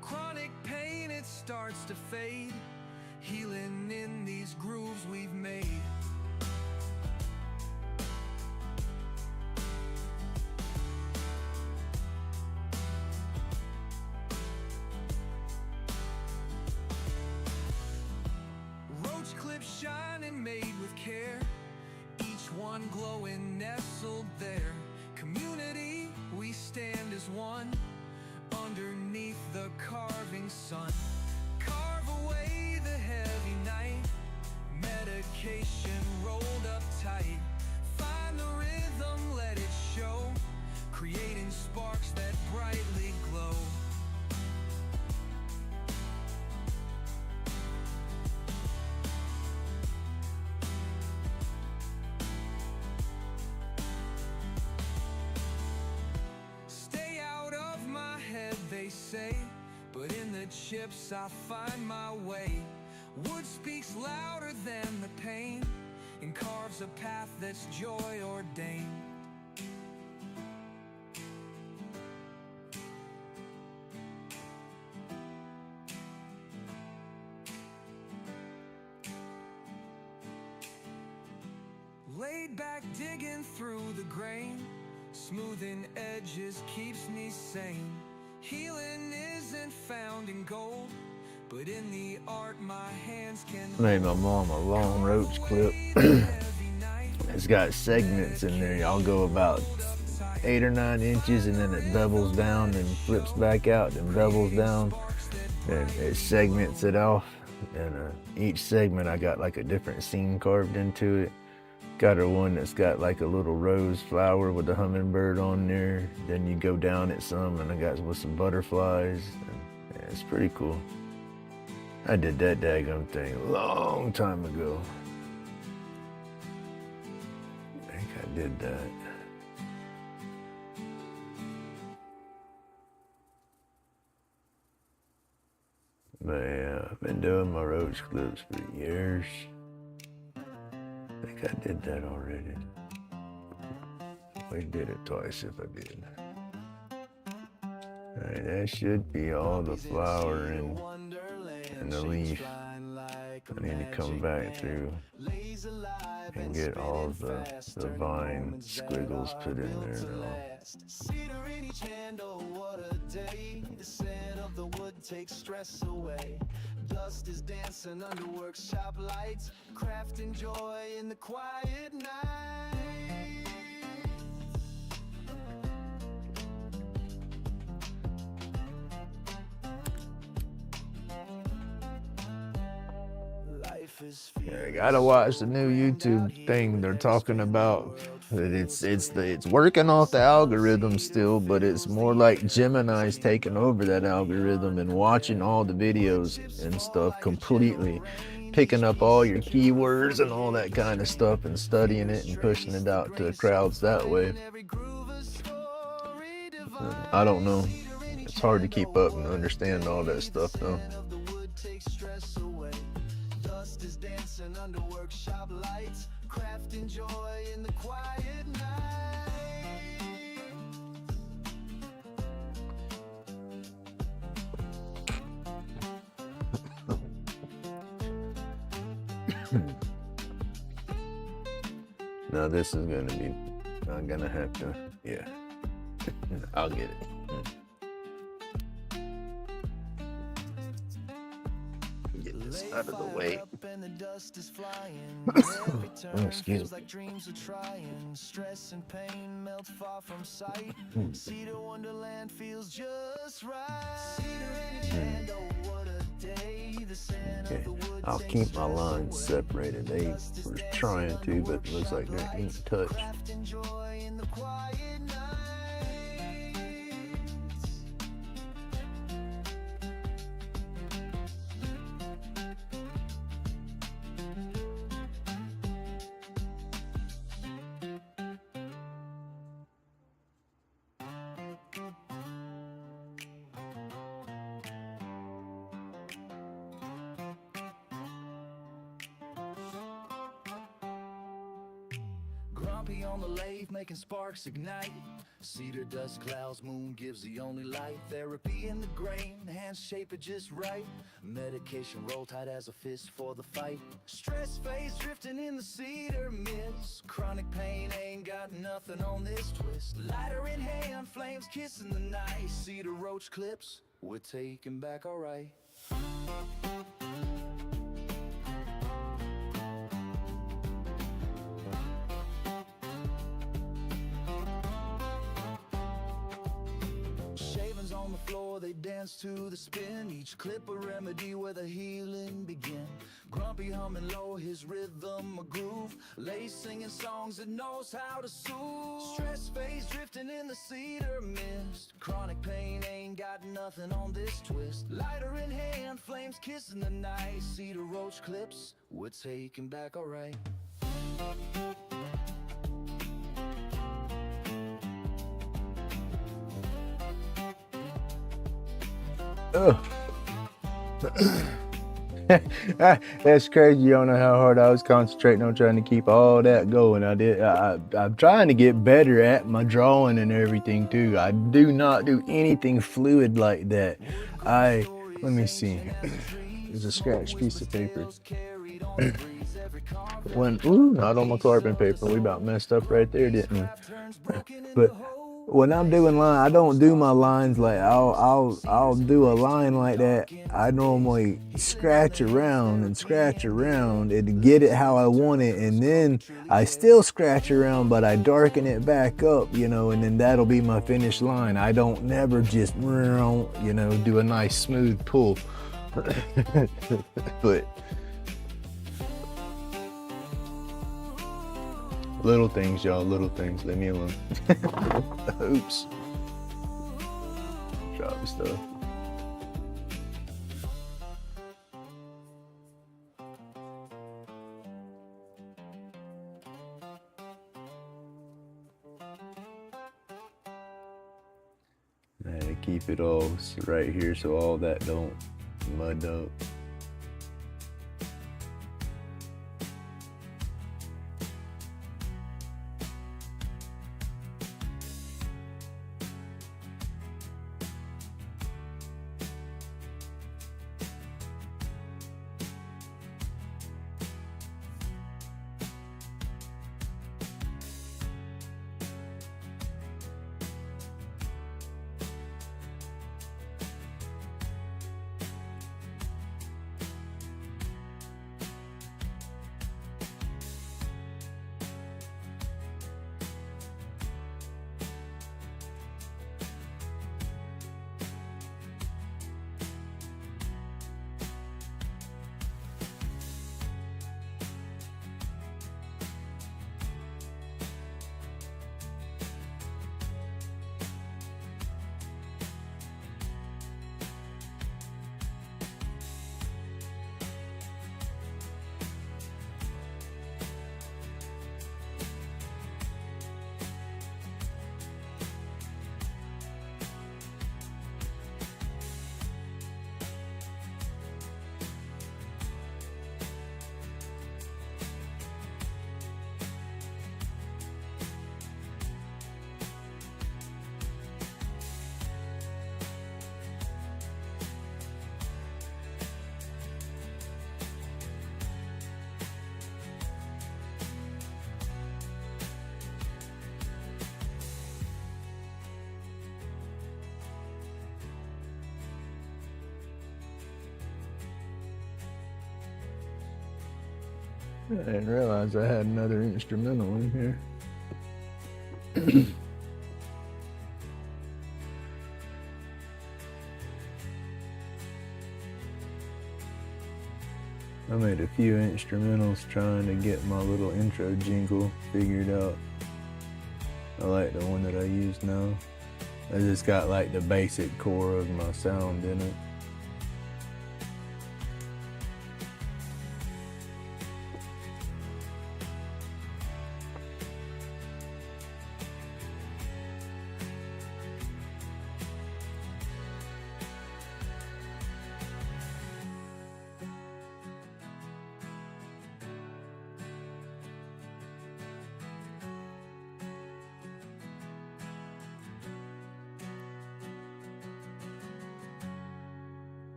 A: Chronic pain, it starts to fade. Healing in these grooves we've made. Roach clips shining, made with care. Each one glowing, nestled there. Community, we stand as one. Underneath the carving sun, carve away the heavy night. Medication rolled up tight. Find the rhythm, let it show. Creating sparks that brightly glow. They say, but in the chips I find my way. Wood speaks louder than the pain and carves a path that's joy ordained. Laid back, digging through the grain, smoothing edges keeps me sane. Healing isn't found in gold, but in the art my hands can
B: I made my mom a long roach clip. It's got segments in there. I'll go about 8 or 9 inches, and then it bevels down and flips back out and bevels down, and it segments it off. And each segment I got like a different scene carved into it. Got her one that's got like a little rose flower with a hummingbird on there. Then you go down it some, and I got with some butterflies. And, yeah, it's pretty cool. I did that daggum thing a long time ago. I think I did that. But yeah, I've been doing my roach clips for years. I think I did that already. We did it twice if I did. Alright, that should be all the flower and the leaf. I need to come back through and get all the vine squiggles put in there now.
C: Cedar in each hand, oh what a day. The scent of the wood takes stress away. Dust is dancing under workshop lights, crafting joy in the quiet night.
B: Yeah, I gotta watch the new YouTube thing. They're talking about that it's working off the algorithm still, but it's more like Gemini's taking over that algorithm and watching all the videos and stuff completely, picking up all your keywords and all that kind of stuff and studying it and pushing it out to the crowds that way. I don't know. It's hard to keep up and understand all that stuff though.
C: Dust is dancing under workshop lights, crafting joy in the quiet night.
B: Now this is gonna be, I'm gonna have to, yeah, I'll get it. Get this out of the way. Excuse me.
C: Stress and pain melt far from sight. Cedar Wonderland feels just right.
B: Okay, I'll keep my lines separated. They were trying to, but it looks like they ain't touched.
C: Grumpy on the lathe, making sparks ignite. Cedar dust clouds, moon gives the only light. Therapy in the grain, hands shape it just right. Medication roll tight as a fist for the fight. Stress phase drifting in the cedar mist. Chronic pain ain't got nothing on this twist. Lighter in hand, flames kissing the night. Cedar roach clips, we're taking back alright. On the floor, they dance to the spin. Each clip a remedy where the healing begin. Grumpy humming low, his rhythm a groove. Lace singing songs that knows how to soothe. Stress phase drifting in the cedar mist. Chronic pain ain't got nothing on this twist. Lighter in hand, flames kissing the night. Cedar roach clips, we're taking back alright.
B: That's crazy. You don't know how hard I was concentrating on trying to keep all that going. I'm trying to get better at my drawing and everything too. I do not do anything fluid like that. Let me see. There's a scratched piece of paper. Not on my carbon paper. We about messed up right there, didn't we? But when I'm doing line, I don't do my lines like I'll do a line like that. I normally scratch around and get it how I want it, and then I still scratch around, but I darken it back up, and then that'll be my finished line. I don't never just, do a nice smooth pull. But little things, y'all, little things. Leave me alone. Oops. Drop stuff. And keep it all right here so all that don't mud up. I didn't realize I had another instrumental in here. I made a few instrumentals trying to get my little intro jingle figured out. I like the one that I use now. I just got like the basic core of my sound in it.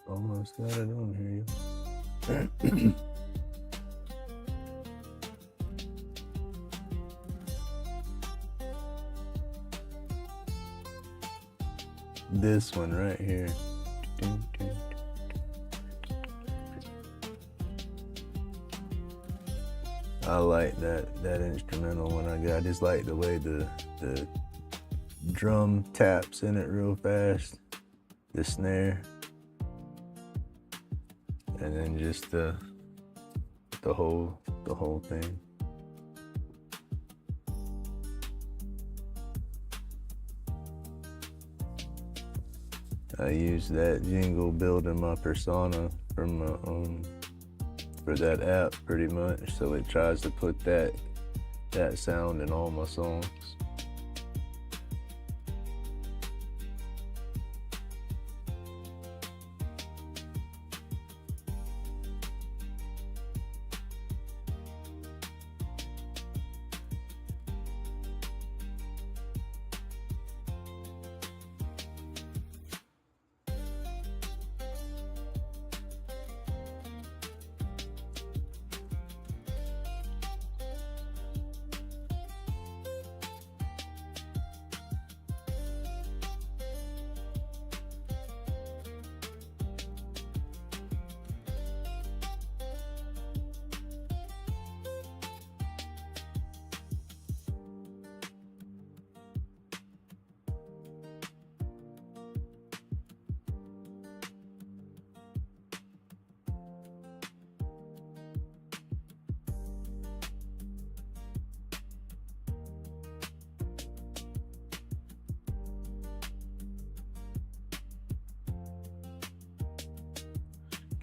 B: Almost got it on here. This one right here. I like that instrumental when I just like the way the drum taps in it real fast, the snare, and then just the whole thing. I use that jingle building my persona from my for that app pretty much, so it tries to put that sound in all my songs.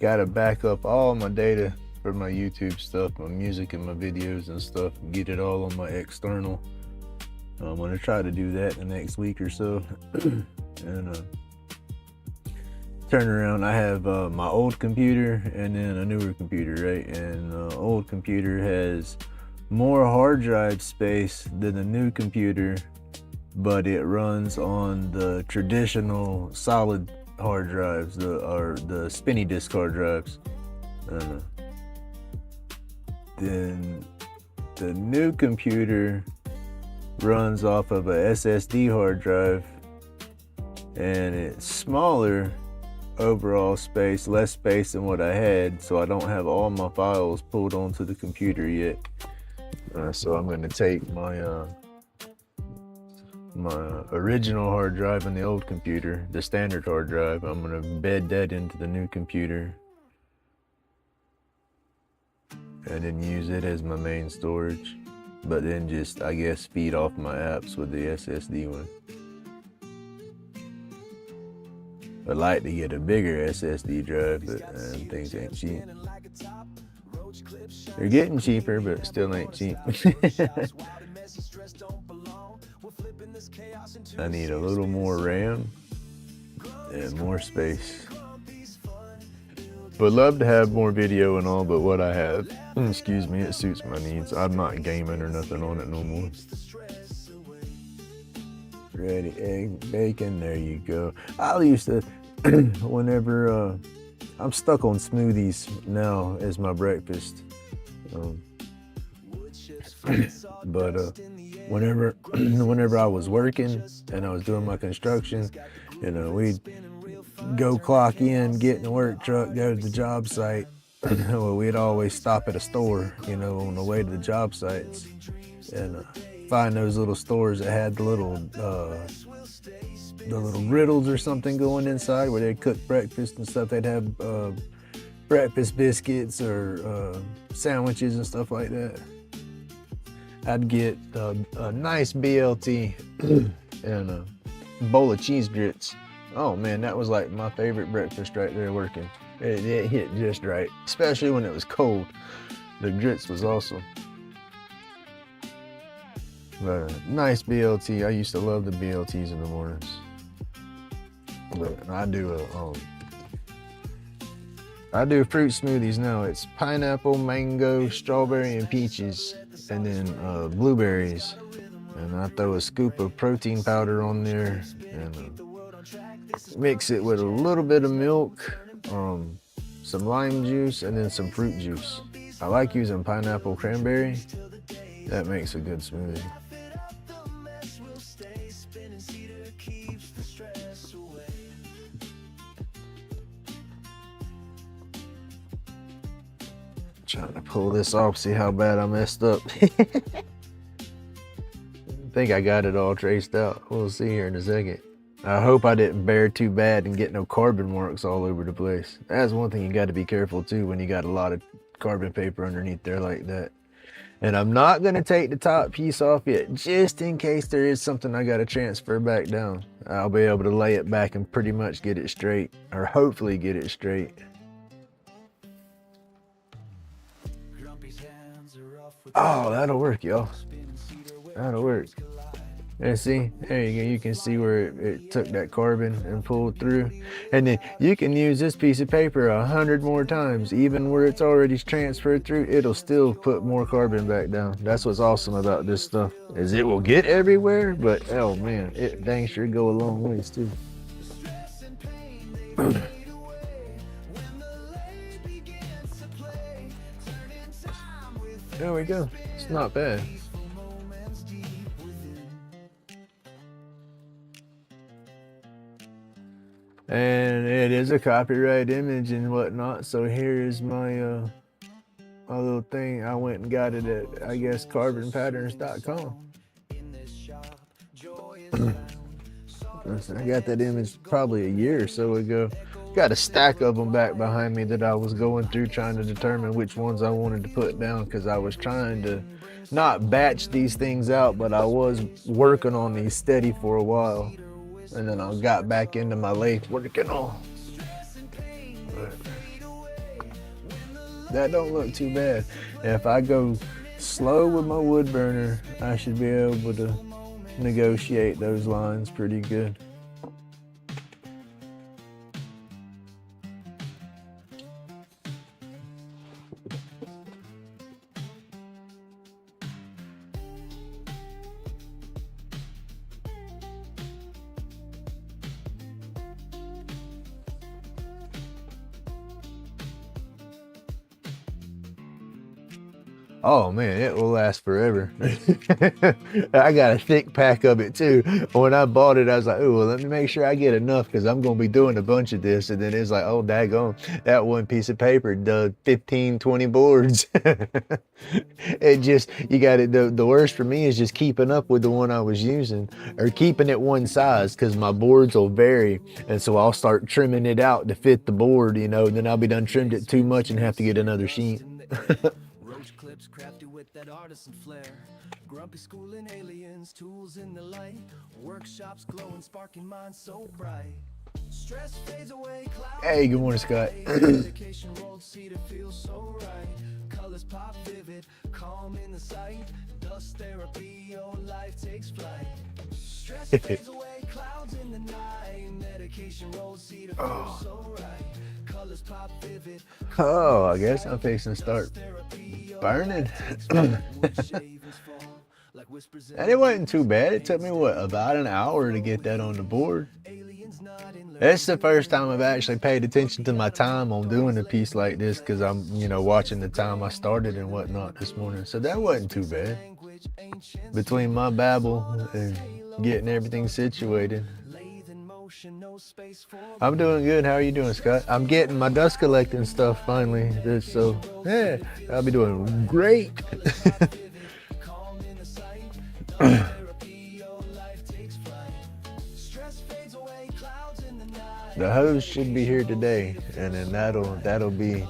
B: Gotta back up all my data for my YouTube stuff, my music and my videos and stuff, and get it all on my external. I'm gonna try to do that the next week or so. And turn around, I have my old computer and then a newer computer, right? And the old computer has more hard drive space than the new computer, but it runs on the traditional solid hard drives, the spinny disk hard drives. Then the new computer runs off of a SSD hard drive, and it's smaller overall space, less space than what I had, so I don't have all my files pulled onto the computer yet. So I'm going to take my original hard drive in the old computer, the standard hard drive. I'm going to bed that into the new computer and then use it as my main storage, but then just, I guess, feed off my apps with the SSD one. I'd like to get a bigger SSD drive, but things ain't cheap. They're getting cheaper, but still ain't cheap. I need a little more RAM and more space. Would love to have more video and all, but what I have, excuse me, it suits my needs. I'm not gaming or nothing on it no more. Ready, egg, bacon, there you go. I used to, whenever I'm stuck on smoothies now as my breakfast. But whenever I was working and I was doing my construction, you know, we'd go clock in, get in the work truck, go to the job site. Well, we'd always stop at a store, you know, on the way to the job sites, and find those little stores that had the little griddles or something going inside where they'd cook breakfast and stuff. They'd have breakfast biscuits or sandwiches and stuff like that. I'd get a nice BLT and a bowl of cheese grits. Oh man, that was like my favorite breakfast right there working. It hit just right, especially when it was cold. The grits was awesome. But nice BLT. I used to love the BLTs in the mornings. But I do fruit smoothies now. It's pineapple, mango, strawberry, and peaches, and then blueberries. And I throw a scoop of protein powder on there and mix it with a little bit of milk, some lime juice, and then some fruit juice. I like using pineapple cranberry. That makes a good smoothie. Trying to pull this off, see how bad I messed up. I think I got it all traced out. We'll see here in a second. I hope I didn't bear too bad and get no carbon marks all over the place. That's one thing you got to be careful too when you got a lot of carbon paper underneath there like that. And I'm not going to take the top piece off yet, just in case there is something I got to transfer back down. I'll be able to lay it back and pretty much get it straight, or hopefully get it straight. Oh, that'll work, y'all. That'll work. And see, there you go. You can see where it took that carbon and pulled through. And then you can use this piece of paper 100 more times. Even where it's already transferred through, it'll still put more carbon back down. That's what's awesome about this stuff, is it will get everywhere, but oh man, it dang sure go a long ways too. There we go. It's not bad. And it is a copyright image and whatnot. So here's my my little thing. I went and got it at, I guess, carbonpatterns.com. I got that image probably a year or so ago. Got a stack of them back behind me that I was going through trying to determine which ones I wanted to put down, because I was trying to not batch these things out, but I was working on these steady for a while. And then I got back into my lathe working on. But that don't look too bad. If I go slow with my wood burner, I should be able to negotiate those lines pretty good. Oh man, it will last forever. I got a thick pack of it too. When I bought it, I was like, oh, well, let me make sure I get enough, because I'm going to be doing a bunch of this. And then it's like, oh, daggone, that one piece of paper does 15, 20 boards. It just, you got it. The worst for me is just keeping up with the one I was using, or keeping it one size, because my boards will vary. And so I'll start trimming it out to fit the board, you know, and then I'll be done trimmed it too much and have to get another sheet.
C: Clips crafted with that artisan flair. Grumpy schooling aliens, tools in the light. Workshops glowing, sparking minds so bright. Stress fades away.
B: Hey, good morning, Scott.
C: Dedication rolled seat, it feels so right. Colors pop vivid, calm in the sight. Dust therapy, your life takes flight. Stress fades away, clouds in the night. Medication rolled seat, it feels so right. Colors pop vivid.
B: Oh, I guess I'm fixing to start burning. And it wasn't too bad. It took me, what, about an hour to get that on the board. It's the first time I've actually paid attention to my time on doing a piece like this, because I'm, you know, watching the time I started and whatnot this morning. So that wasn't too bad. Between my babble and getting everything situated, I'm doing good. How are you doing, Scott? I'm getting my dust collecting stuff finally. So yeah, I'll be doing great. The hose should be here today, and then that'll be.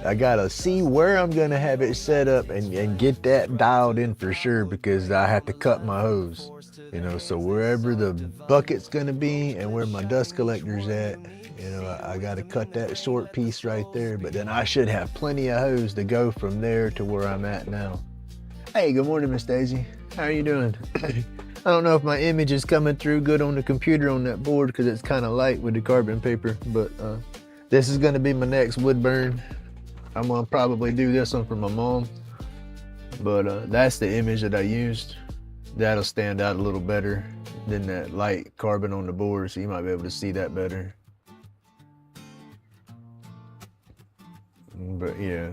B: I gotta see where I'm gonna have it set up and get that dialed in for sure, because I have to cut my hose, you know. So wherever the bucket's gonna be and where my dust collector's at, you know, I gotta cut that short piece right there. But then I should have plenty of hose to go from there to where I'm at now. Hey, good morning, Miss Daisy. How are you doing? I don't know if my image is coming through good on the computer on that board, because it's kind of light with the carbon paper, but this is going to be my next wood burn. I'm going to probably do this one for my mom, but that's the image that I used. That'll stand out a little better than that light carbon on the board, so you might be able to see that better. But yeah,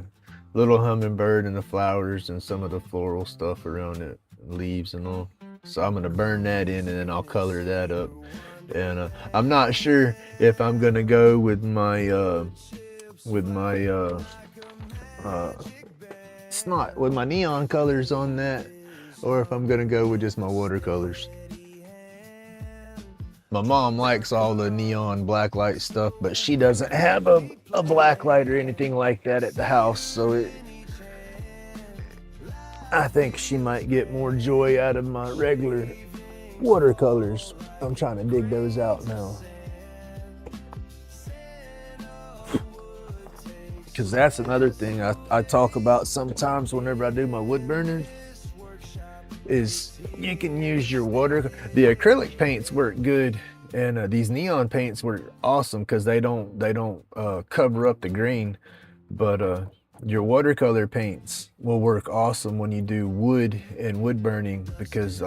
B: little hummingbird and the flowers and some of the floral stuff around it, leaves and all. So I'm gonna burn that in, and then I'll color that up. And I'm not sure if I'm gonna go with my neon colors on that, or if I'm gonna go with just my watercolors. My mom likes all the neon black light stuff, but she doesn't have a black light or anything like that at the house, so I think she might get more joy out of my regular watercolors. I'm trying to dig those out now, because that's another thing I talk about sometimes whenever I do my wood burning, is you can use your water. The acrylic paints work good, and these neon paints work awesome because they don't cover up the grain, but your watercolor paints will work awesome when you do wood and wood burning, because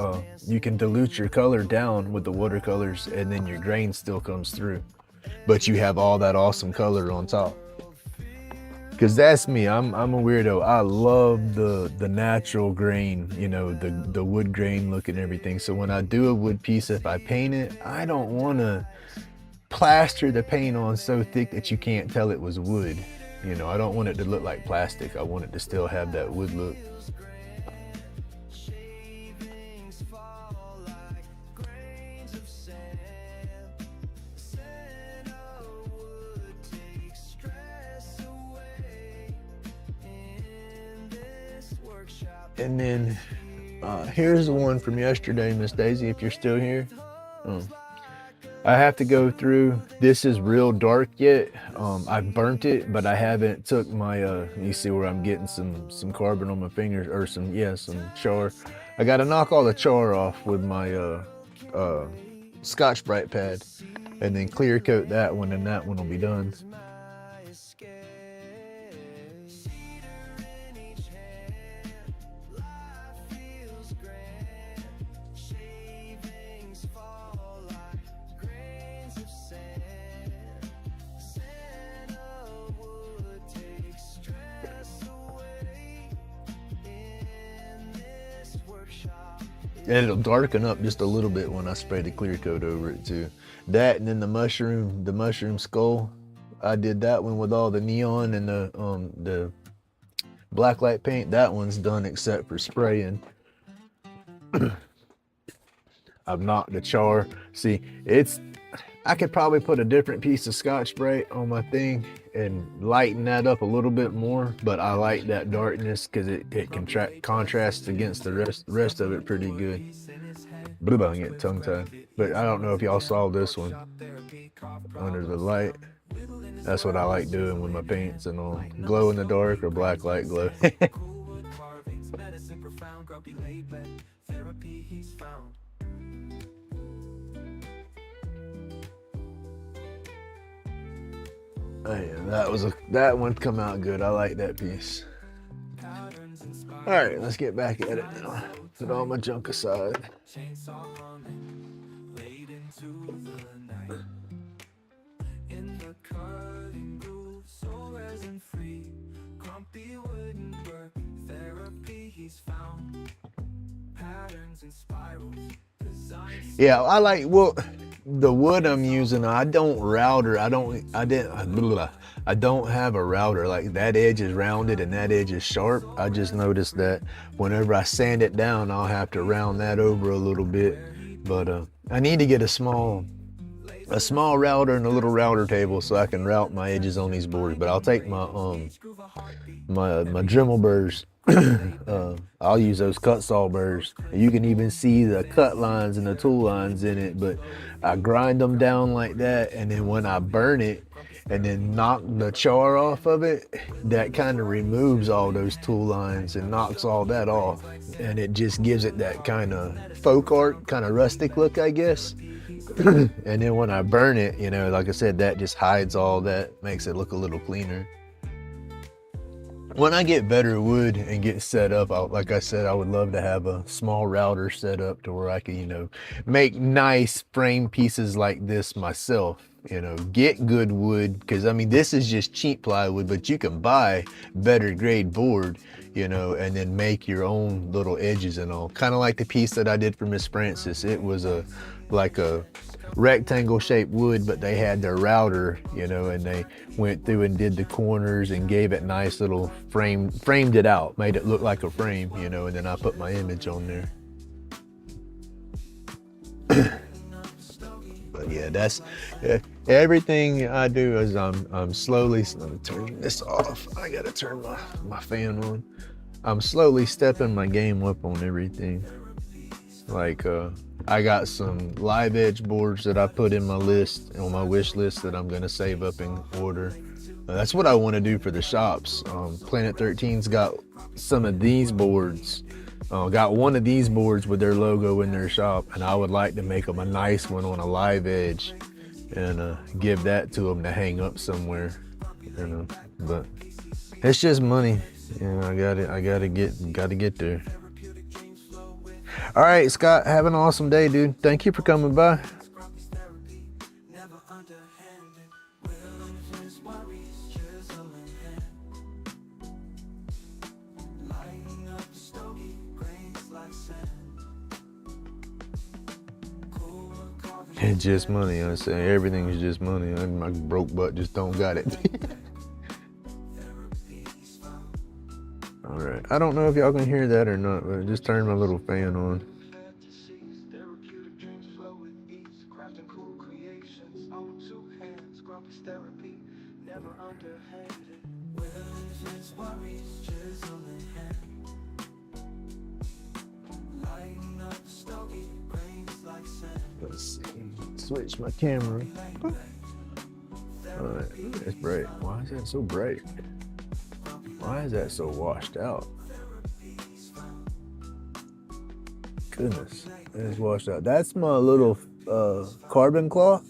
B: you can dilute your color down with the watercolors, and then your grain still comes through, but you have all that awesome color on top. Because that's me, I'm a weirdo. I love the natural grain, you know, the wood grain look and everything. So when I do a wood piece, if I paint it, I don't want to plaster the paint on so thick that you can't tell it was wood. You know, I don't want it to look like plastic. I want it to still have that wood look. And then here's the one from yesterday, Miss Daisy, if you're still here. I have to go through, this is real dark yet. I've burnt it, but I haven't took my, you see where I'm getting some carbon on my fingers, or some char. I got to knock all the char off with my Scotch-Brite pad, and then clear coat that one, and that one will be done. And it'll darken up just a little bit when I spray the clear coat over it too. That, and then the mushroom skull, I did that one with all the neon and the blacklight paint. That one's done except for spraying. I've knocked the char. See, I could probably put a different piece of Scotch-Brite on my thing and lighten that up a little bit more, but I like that darkness because it contrasts against the rest of it pretty good. Blah, I get tongue-tied. But I don't know if y'all saw this one under the light. That's what I like doing with my paints and all. Glow in the dark or black light glow. Oh yeah, that one come out good. I like that piece. All right, let's get back at it now. Put all my junk aside.
A: into the night. In the cutting groove, so resin free. Grumpy wouldn't work, therapy he's found. Patterns and spirals, designs.
B: Yeah, I like the wood I'm using. I don't router. I don't have a router. Like that edge is rounded and that edge is sharp. I just noticed that whenever I sand it down, I'll have to round that over a little bit. But I need to get a small router and a little router table so I can route my edges on these boards. But I'll take my Dremel burrs. I'll use those cut saw burrs. You can even see the cut lines and the tool lines in it, but I grind them down like that, and then when I burn it and then knock the char off of it, that kind of removes all those tool lines and knocks all that off, and it just gives it that kind of folk art, kind of rustic look, I guess. And then when I burn it, you know, like I said, that just hides all that, makes it look a little cleaner. When I get better wood and get set up, like I said, I would love to have a small router set up to where I can, you know, make nice frame pieces like this myself. You know, get good wood, because I mean, this is just cheap plywood, but you can buy better grade board, you know, and then make your own little edges and all. Kind of like the piece that I did for Miss Francis. It was like a rectangle shaped wood, but they had their router, you know, and they went through and did the corners and gave it nice little framed it out, made it look like a frame, you know, and then I put my image on there. But yeah, that's everything I do is I'm slowly, let me turn this off. I gotta turn my fan on. I'm slowly stepping my game up on everything. Like I got some live edge boards that I put in my list, on my wish list, that I'm gonna save up and order. That's what I want to do for the shops. Planet 13's got some of these boards. Got one of these boards with their logo in their shop, and I would like to make them a nice one on a live edge and give that to them to hang up somewhere, you know. But it's just money, you know. I gotta get there. All right, Scott, have an awesome day, dude. Thank you for coming by. It's just money. I say everything is just money. My broke butt just don't got it. All right. I don't know if y'all can hear that or not, but I just turned my little fan on. Let's see. Switch my camera. All right. It's bright. Why is that so bright? Why is that so washed out? Goodness, it's washed out. That's my little carbon cloth.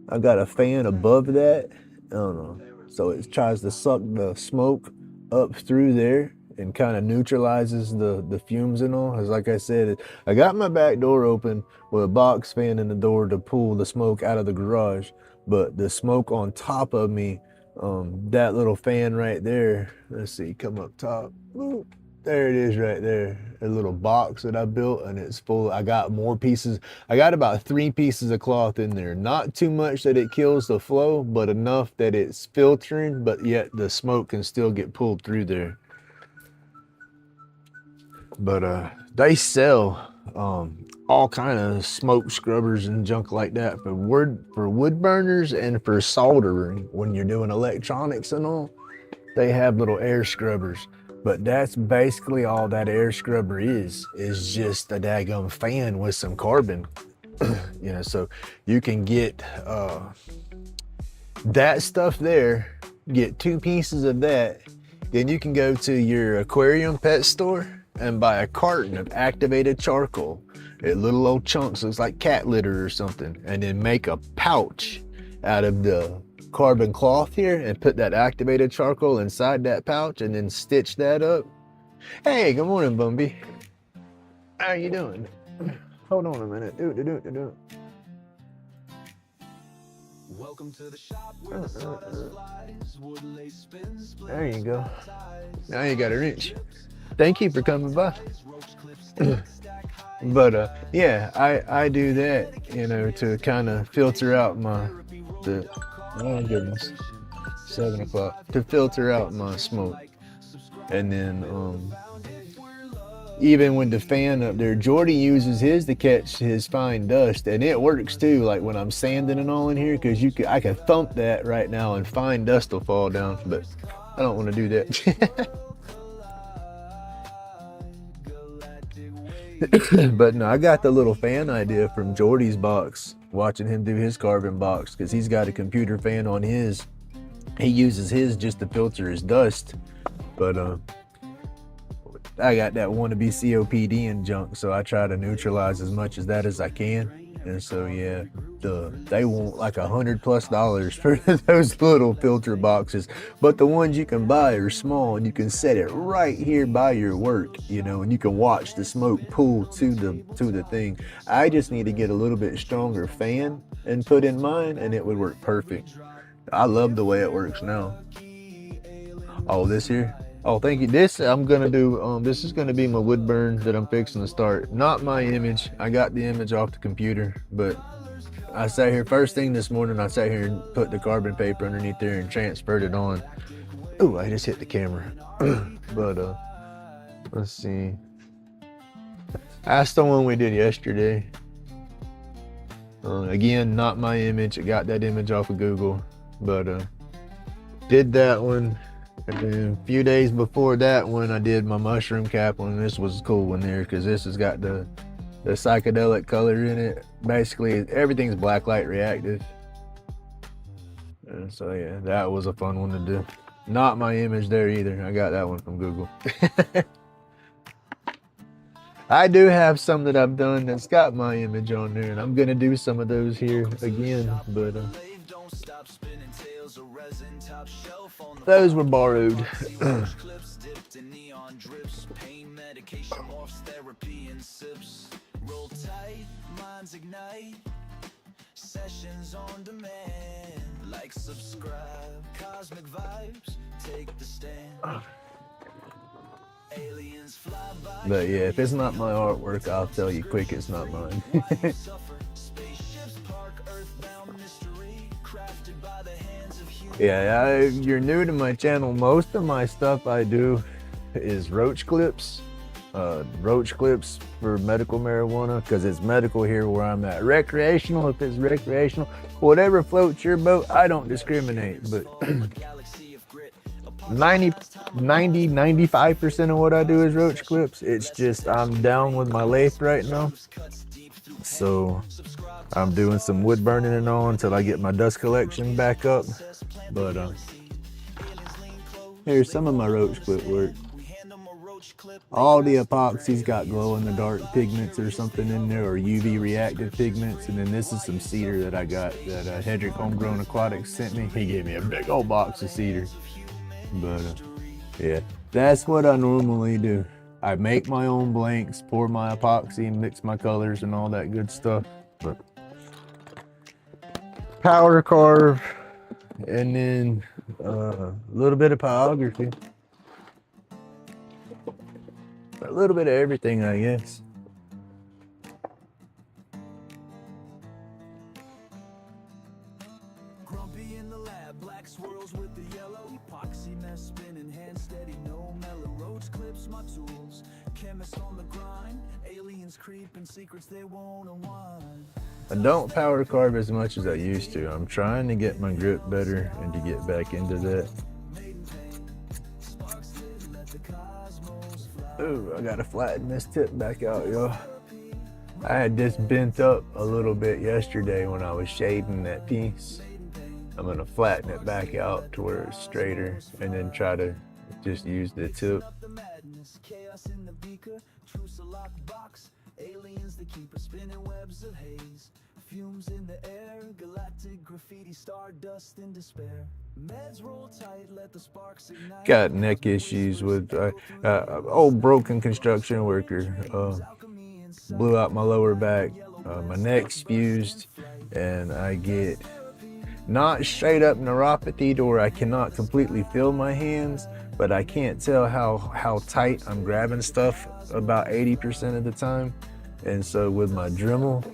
B: I got a fan above that. I don't know. So it tries to suck the smoke up through there and kind of neutralizes the fumes and all. As like I said, I got my back door open with a box fan in the door to pull the smoke out of the garage, but the smoke on top of me, that little fan right there, let's see, come up top. Ooh, there it is right there. A little box that I built, and it's full. I got more pieces. I got about 3 pieces of cloth in there. Not too much that it kills the flow, but enough that it's filtering, but yet the smoke can still get pulled through there. But they sell all kind of smoke scrubbers and junk like that for wood burners and for soldering when you're doing electronics and all. They have little air scrubbers, but that's basically all that air scrubber is just a daggum fan with some carbon. You know, so you can get that stuff there, get 2 pieces of that, then you can go to your aquarium pet store and buy a carton of activated charcoal. Little old chunks, looks like cat litter or something, and then make a pouch out of the carbon cloth here and put that activated charcoal inside that pouch and then stitch that up. Hey, good morning, Bumby. How are you doing? Hold on a minute.
C: Welcome to the shop where the sawdust flies, wood lace spins,
B: There you go. Now you got a wrench. Thank you for coming by. But yeah, I do that, you know, to kind of filter out oh goodness, 7 o'clock, to filter out my smoke. And then even with the fan up there, Jordy uses his to catch his fine dust, and it works too. Like when I'm sanding and all in here, because I can thump that right now and fine dust will fall down, but I don't want to do that. But no, I got the little fan idea from Jordy's box, watching him do his carbon box, because he's got a computer fan on his. He uses his just to filter his dust, but I got that wannabe COPD and junk, so I try to neutralize as much of that as I can. And so yeah, they want like $100+ for those little filter boxes, but the ones you can buy are small, and you can set it right here by your work, you know, and you can watch the smoke pool to the thing. I just need to get a little bit stronger fan and put in mine, and it would work perfect. I love the way it works now. Oh, this here. Oh, thank you. This I'm gonna do. This is gonna be my wood burn that I'm fixing to start. Not my image. I got the image off the computer, but I sat here first thing this morning. I sat here and put the carbon paper underneath there and transferred it on. Ooh, I just hit the camera. But let's see. That's the one we did yesterday. Again, not my image. I got that image off of Google, but did that one. And then a few days before that one, I did my mushroom cap one. This was a cool one there, because this has got the psychedelic color in it. Basically, everything's blacklight reactive. And so yeah, that was a fun one to do. Not my image there either. I got that one from Google. I do have some that I've done that's got my image on there, and I'm gonna do some of those here again, but those were borrowed.
C: Sessions on demand. Like, subscribe, cosmic vibes, take the stand. Aliens fly by.
B: But yeah, if it's not my artwork, I'll tell you quick it's not mine. Yeah, you're new to my channel. Most of my stuff I do is roach clips. Roach clips for medical marijuana, because it's medical here where I'm at. Recreational, if it's recreational, whatever floats your boat, I don't discriminate. But 95% of what I do is roach clips. It's just I'm down with my lathe right now, so I'm doing some wood burning and all until I get my dust collection back up. But here's some of my roach clip work. All the epoxies got glow-in-the-dark pigments or something in there, or UV reactive pigments. And then this is some cedar that I got that Hedrick Homegrown Aquatics sent me. He gave me a big old box of cedar. But yeah, that's what I normally do. I make my own blanks, pour my epoxy, mix my colors and all that good stuff. But powder carve, and then a little bit of pyrography. A little bit of everything, I guess.
C: Grumpy in the lab, black swirls with the yellow. Epoxy mess spinning, hand steady, no mellow. Roach clips, my tools. Chemists on the grind. Aliens creeping, secrets they won't unwind.
B: I don't powder carve as much as I used to. I'm trying to get my grip better and to get back into that. Ooh, I gotta flatten this tip back out, y'all. I had this bent up a little bit yesterday when I was shading that piece. I'm gonna flatten it back out to where it's straighter, and then try to just use the tip.
C: Chaos in the beaker, truce a locked box. Aliens that keep us spinning webs of haze. Fumes in the air, galactic graffiti, stardust in despair. Meds roll tight, let the sparks ignite.
B: Got neck issues with old broken construction worker. Blew out my lower back. My neck's fused, and I get not straight up neuropathy to where I cannot completely feel my hands, but I can't tell how tight I'm grabbing stuff about 80% of the time. And so with my Dremel,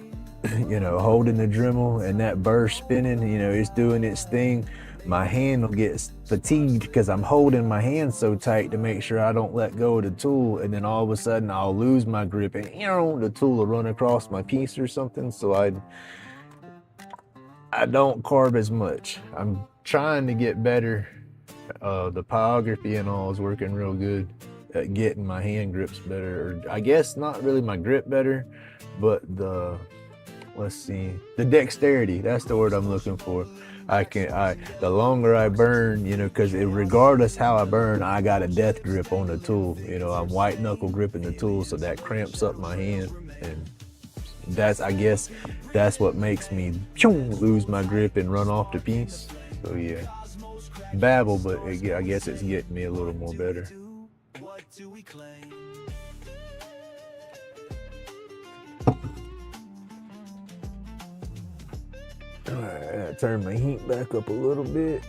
B: you know, holding the Dremel and that burr spinning, you know, it's doing its thing. My hand will get fatigued because I'm holding my hand so tight to make sure I don't let go of the tool, and then all of a sudden I'll lose my grip and the tool will run across my piece or something. So I don't carve as much. I'm trying to get better. The pyrography and all is working real good at getting my hand grips better, or I guess not really my grip better, but the dexterity, that's the word I'm looking for. The longer I burn, you know, because regardless how I burn, I got a death grip on the tool. You know, I'm white knuckle gripping the tool, so that cramps up my hand, and I guess that's what makes me lose my grip and run off the piece. So yeah, Babble, but I guess it's getting me a little more better.
C: What do we claim?
B: Alright, turn my heat back up a little bit.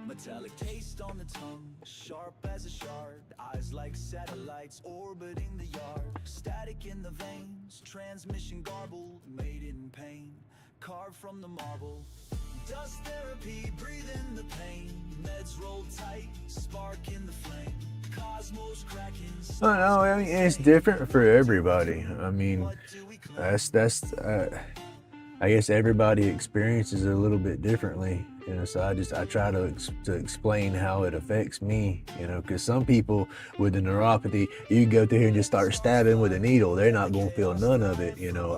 C: Metallic taste on the tongue, sharp as a shard, eyes like satellites orbiting the yard. Static in the veins, transmission garbled, made in pain, carved from the marble. Dust therapy, breathe in the pain, meds roll tight, spark in the flame. Cosmos cracking.
B: I don't know, I mean, it's different for everybody. I mean, I guess everybody experiences it a little bit differently, you know, so I try to explain how it affects me, you know, because some people with the neuropathy, you go through here and just start stabbing with a needle, they're not going to feel none of it, you know.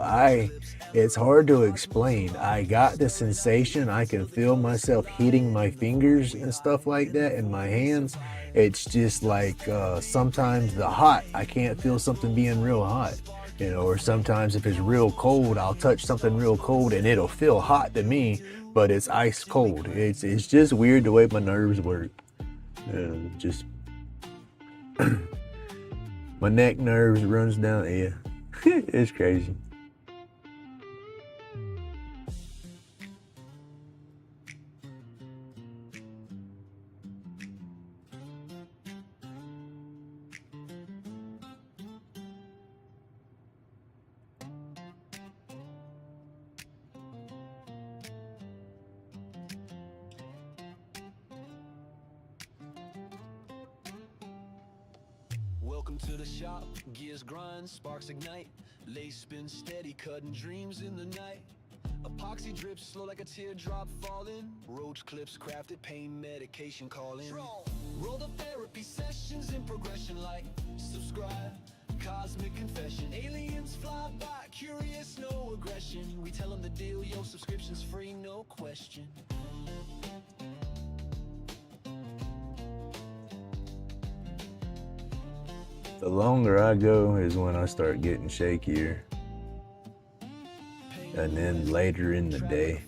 B: It's hard to explain. I got the sensation, I can feel myself hitting my fingers and stuff like that in my hands. It's just like sometimes the hot, I can't feel something being real hot. You know, or sometimes if it's real cold, I'll touch something real cold and it'll feel hot to me, but it's ice cold. It's just weird the way my nerves work. Just my neck nerves runs down. Yeah, it's crazy.
C: Welcome to the shop, gears grind, sparks ignite. Lace spin steady, cutting dreams in the night. Epoxy drips slow like a teardrop falling. Roach clips crafted, pain medication calling. Roll the therapy sessions in progression like subscribe. Cosmic confession, aliens fly by, curious, no aggression. We tell them the deal, yo, subscription's free, no question.
B: The longer I go is when I start getting shakier. And then later in the day,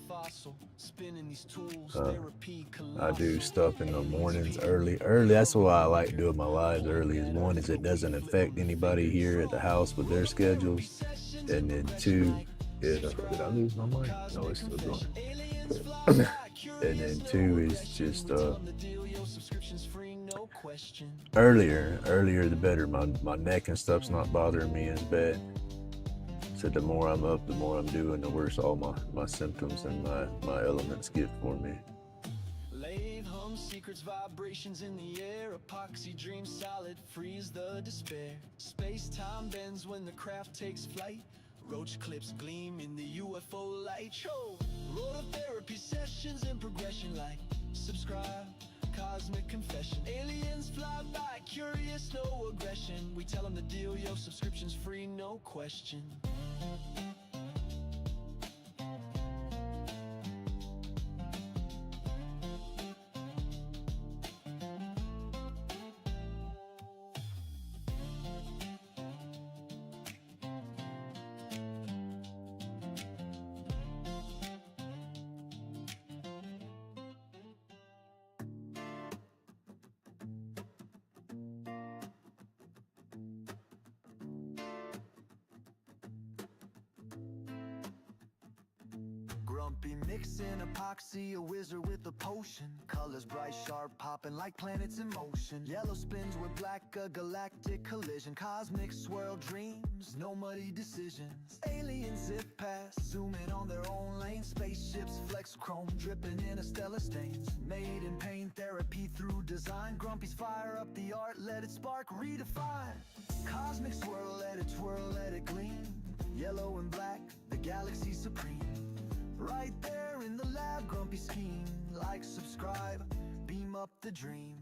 B: I do stuff in the mornings early. That's why I like doing my lives early. Is one, is it doesn't affect anybody here at the house with their schedules. And then two, did I lose my mic? No, it's still going. And then two is just earlier the better. My neck and stuff's not bothering me as bad. So the more I'm up, the more I'm doing, the worse all my symptoms and my elements get for me.
C: Lave hum secrets, vibrations in the air. Epoxy dreams solid, freeze the despair. Space-time bends when the craft takes flight. Roach clips gleam in the UFO light. Show rototherapy sessions in progression like subscribe. Cosmic confession, aliens fly by, curious, no aggression. We tell them the deal, yo, subscription's free, no question. Grumpy mixing epoxy, a wizard with a potion. Colors bright, sharp, popping like planets in motion. Yellow spins with black, a galactic collision. Cosmic swirl dreams, no muddy decisions. Aliens zip past, zooming on their own lane. Spaceships flex chrome, dripping in a stellar stains. Made in pain therapy through design. Grumpy's fire up the art, let it spark, redefine. Cosmic swirl, let it twirl, let it gleam. Yellow and black, the galaxy supreme. Right there in the lab, Grumpy scheme. Like, subscribe, beam up the dream.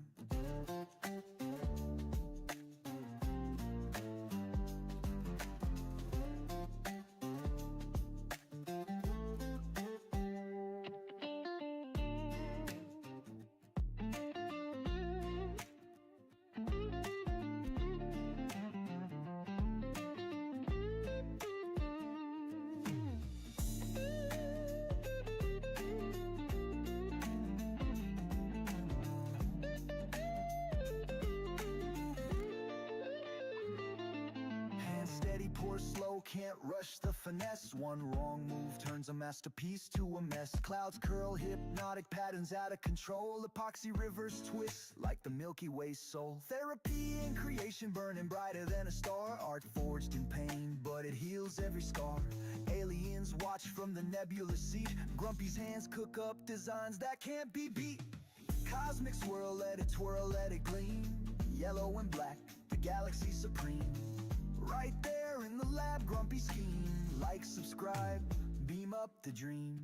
C: Pour slow, can't rush the finesse. One wrong move turns a masterpiece to a mess. Clouds curl, hypnotic patterns out of control. Epoxy rivers twist like the Milky Way soul. Therapy in creation, burning brighter than a star. Art forged in pain, but it heals every scar. Aliens watch from the nebulous seat. Grumpy's hands cook up designs that can't be beat. Cosmic swirl, let it twirl, let it gleam. Yellow and black, the galaxy supreme. Right there in the lab, Grumpy scheme. Like, subscribe, beam up the dream.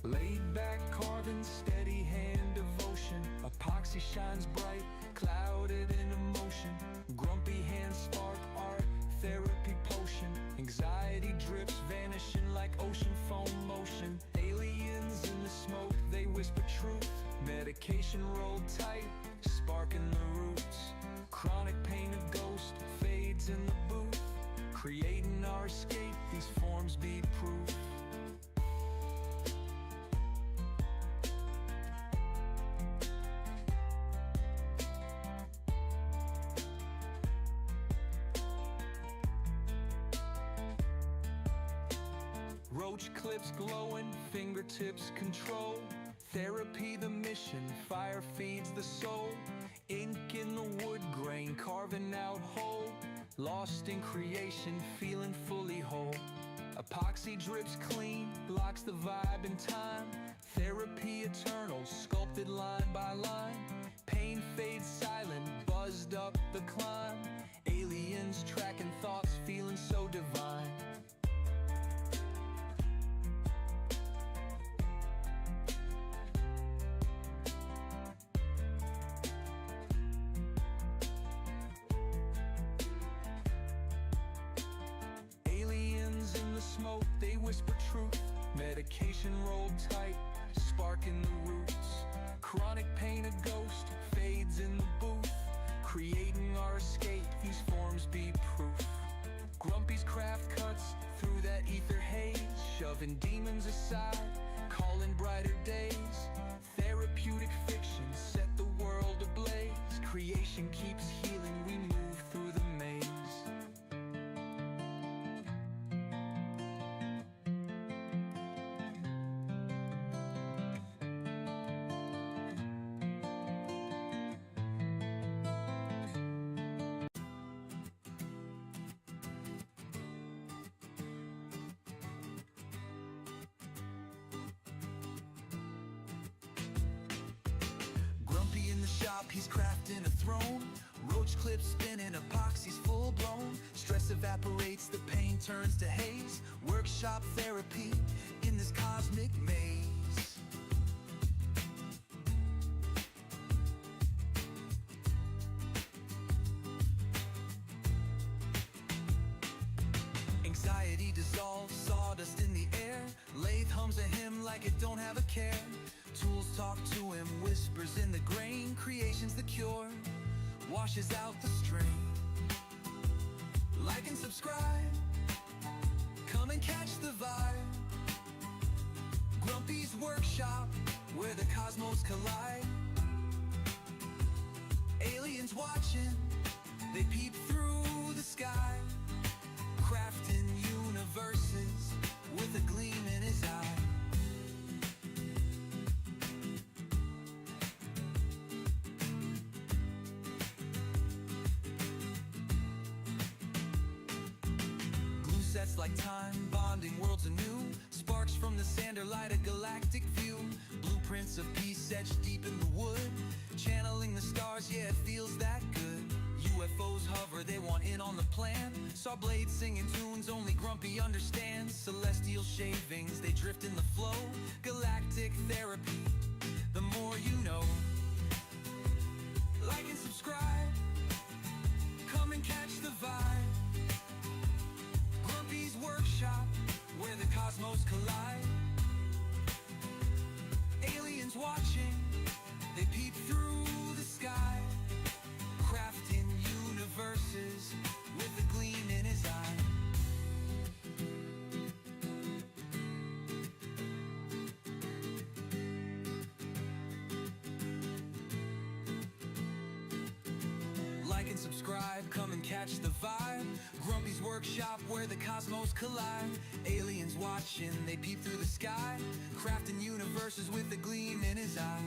C: Laid back, carving, steady hand devotion. Epoxy shines bright, clouded in emotion. Grumpy hands spark art, therapy potion. Anxiety drips, vanishing like ocean foam motion. Aliens in the smoke, they whisper truth. Medication rolled tight, sparking the roots. Chronic pain, a ghost, fades in the booth. Creating our escape, these forms be proof. Roach clips glowing, fingertips control. Therapy the mission, fire feeds the soul. Ink in the wood grain, carving out whole. Lost in creation, feeling fully whole. Epoxy drips clean, blocks the vibe in time. Therapy eternal, sculpted line by line. Pain fades silent, buzzed up the climb. Aliens tracking thoughts, feeling so divine. Smoke, they whisper truth. Medication rolled tight, sparking the roots. Chronic pain, a ghost, fades in the booth. Creating our escape, these forms be proof. Grumpy's craft cuts through that ether haze, shoving demons aside, calling brighter days. Therapeutic fiction set the world ablaze. Creation keeps healing, we move through the maze.
A: He's crafting a throne, roach clips spinning, epoxy's full blown. Stress evaporates, the pain turns to haze. Workshop therapy in this cosmic maze. Anxiety dissolves, sawdust in the air. Lathe hums a hymn like it don't have a care. Tools talk to him, whispers in the grain. Creation's the cure, washes out the strain. Like and subscribe, come and catch the vibe. Grumpy's workshop, where the cosmos collide. Aliens watching, they peep through the sky. Crafting universes with a gleam in his eye. Glue sets like time, bonding worlds anew. Sparks from the sander light a galactic view. Blueprints of peace etched deep in the wood. Channeling the stars, yeah, it feels that good. UFOs hover, they want in on the plan. Saw blades singing tunes only Grumpy understands. Celestial shavings, they drift in the flow. Galactic therapy, the more you know. Like and subscribe, come and catch the vibe. Grumpy's workshop, where the cosmos collide. Aliens watching, they peep through the sky. Crafting universes with a gleam in his eye. Like and subscribe, come and catch the vibe. Grumpy's workshop, where the cosmos collide. Aliens watching, they peep through the sky. Crafting universes with a gleam in his eye.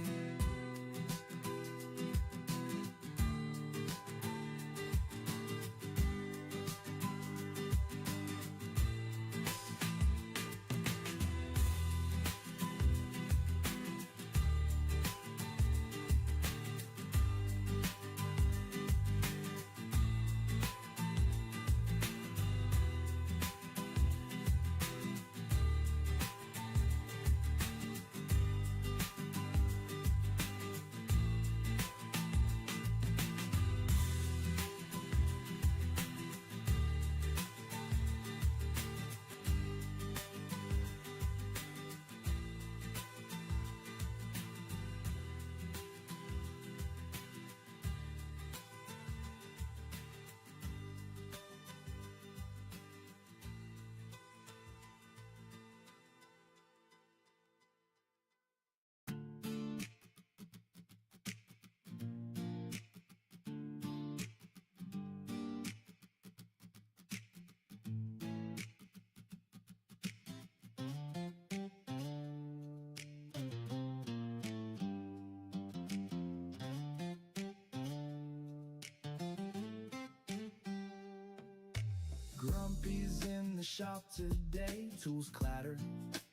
A: Grumpy's in the shop today. Tools clatter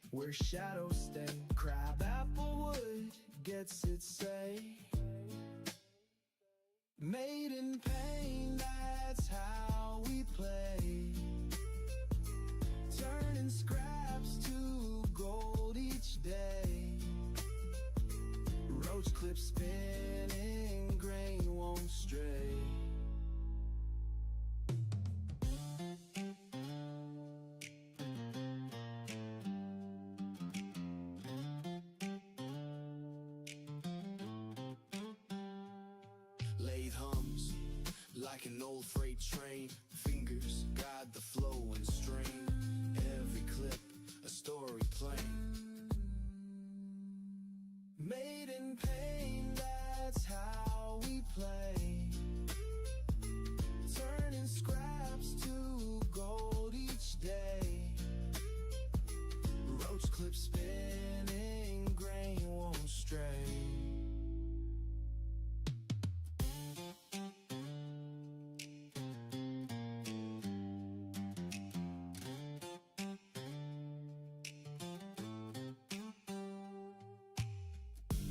A: where shadows stay. Crab apple wood gets its say. Made in pain, that's how we play. Turning scraps to gold each day. Roach clips spinning, grain won't stray. Lathe hums like an old freight train. Fingers guide the flow and strain. Every clip a story plain. Made in pain, that's how we play. Turning scraps to gold each day. Roach clips spinning, grain won't stray.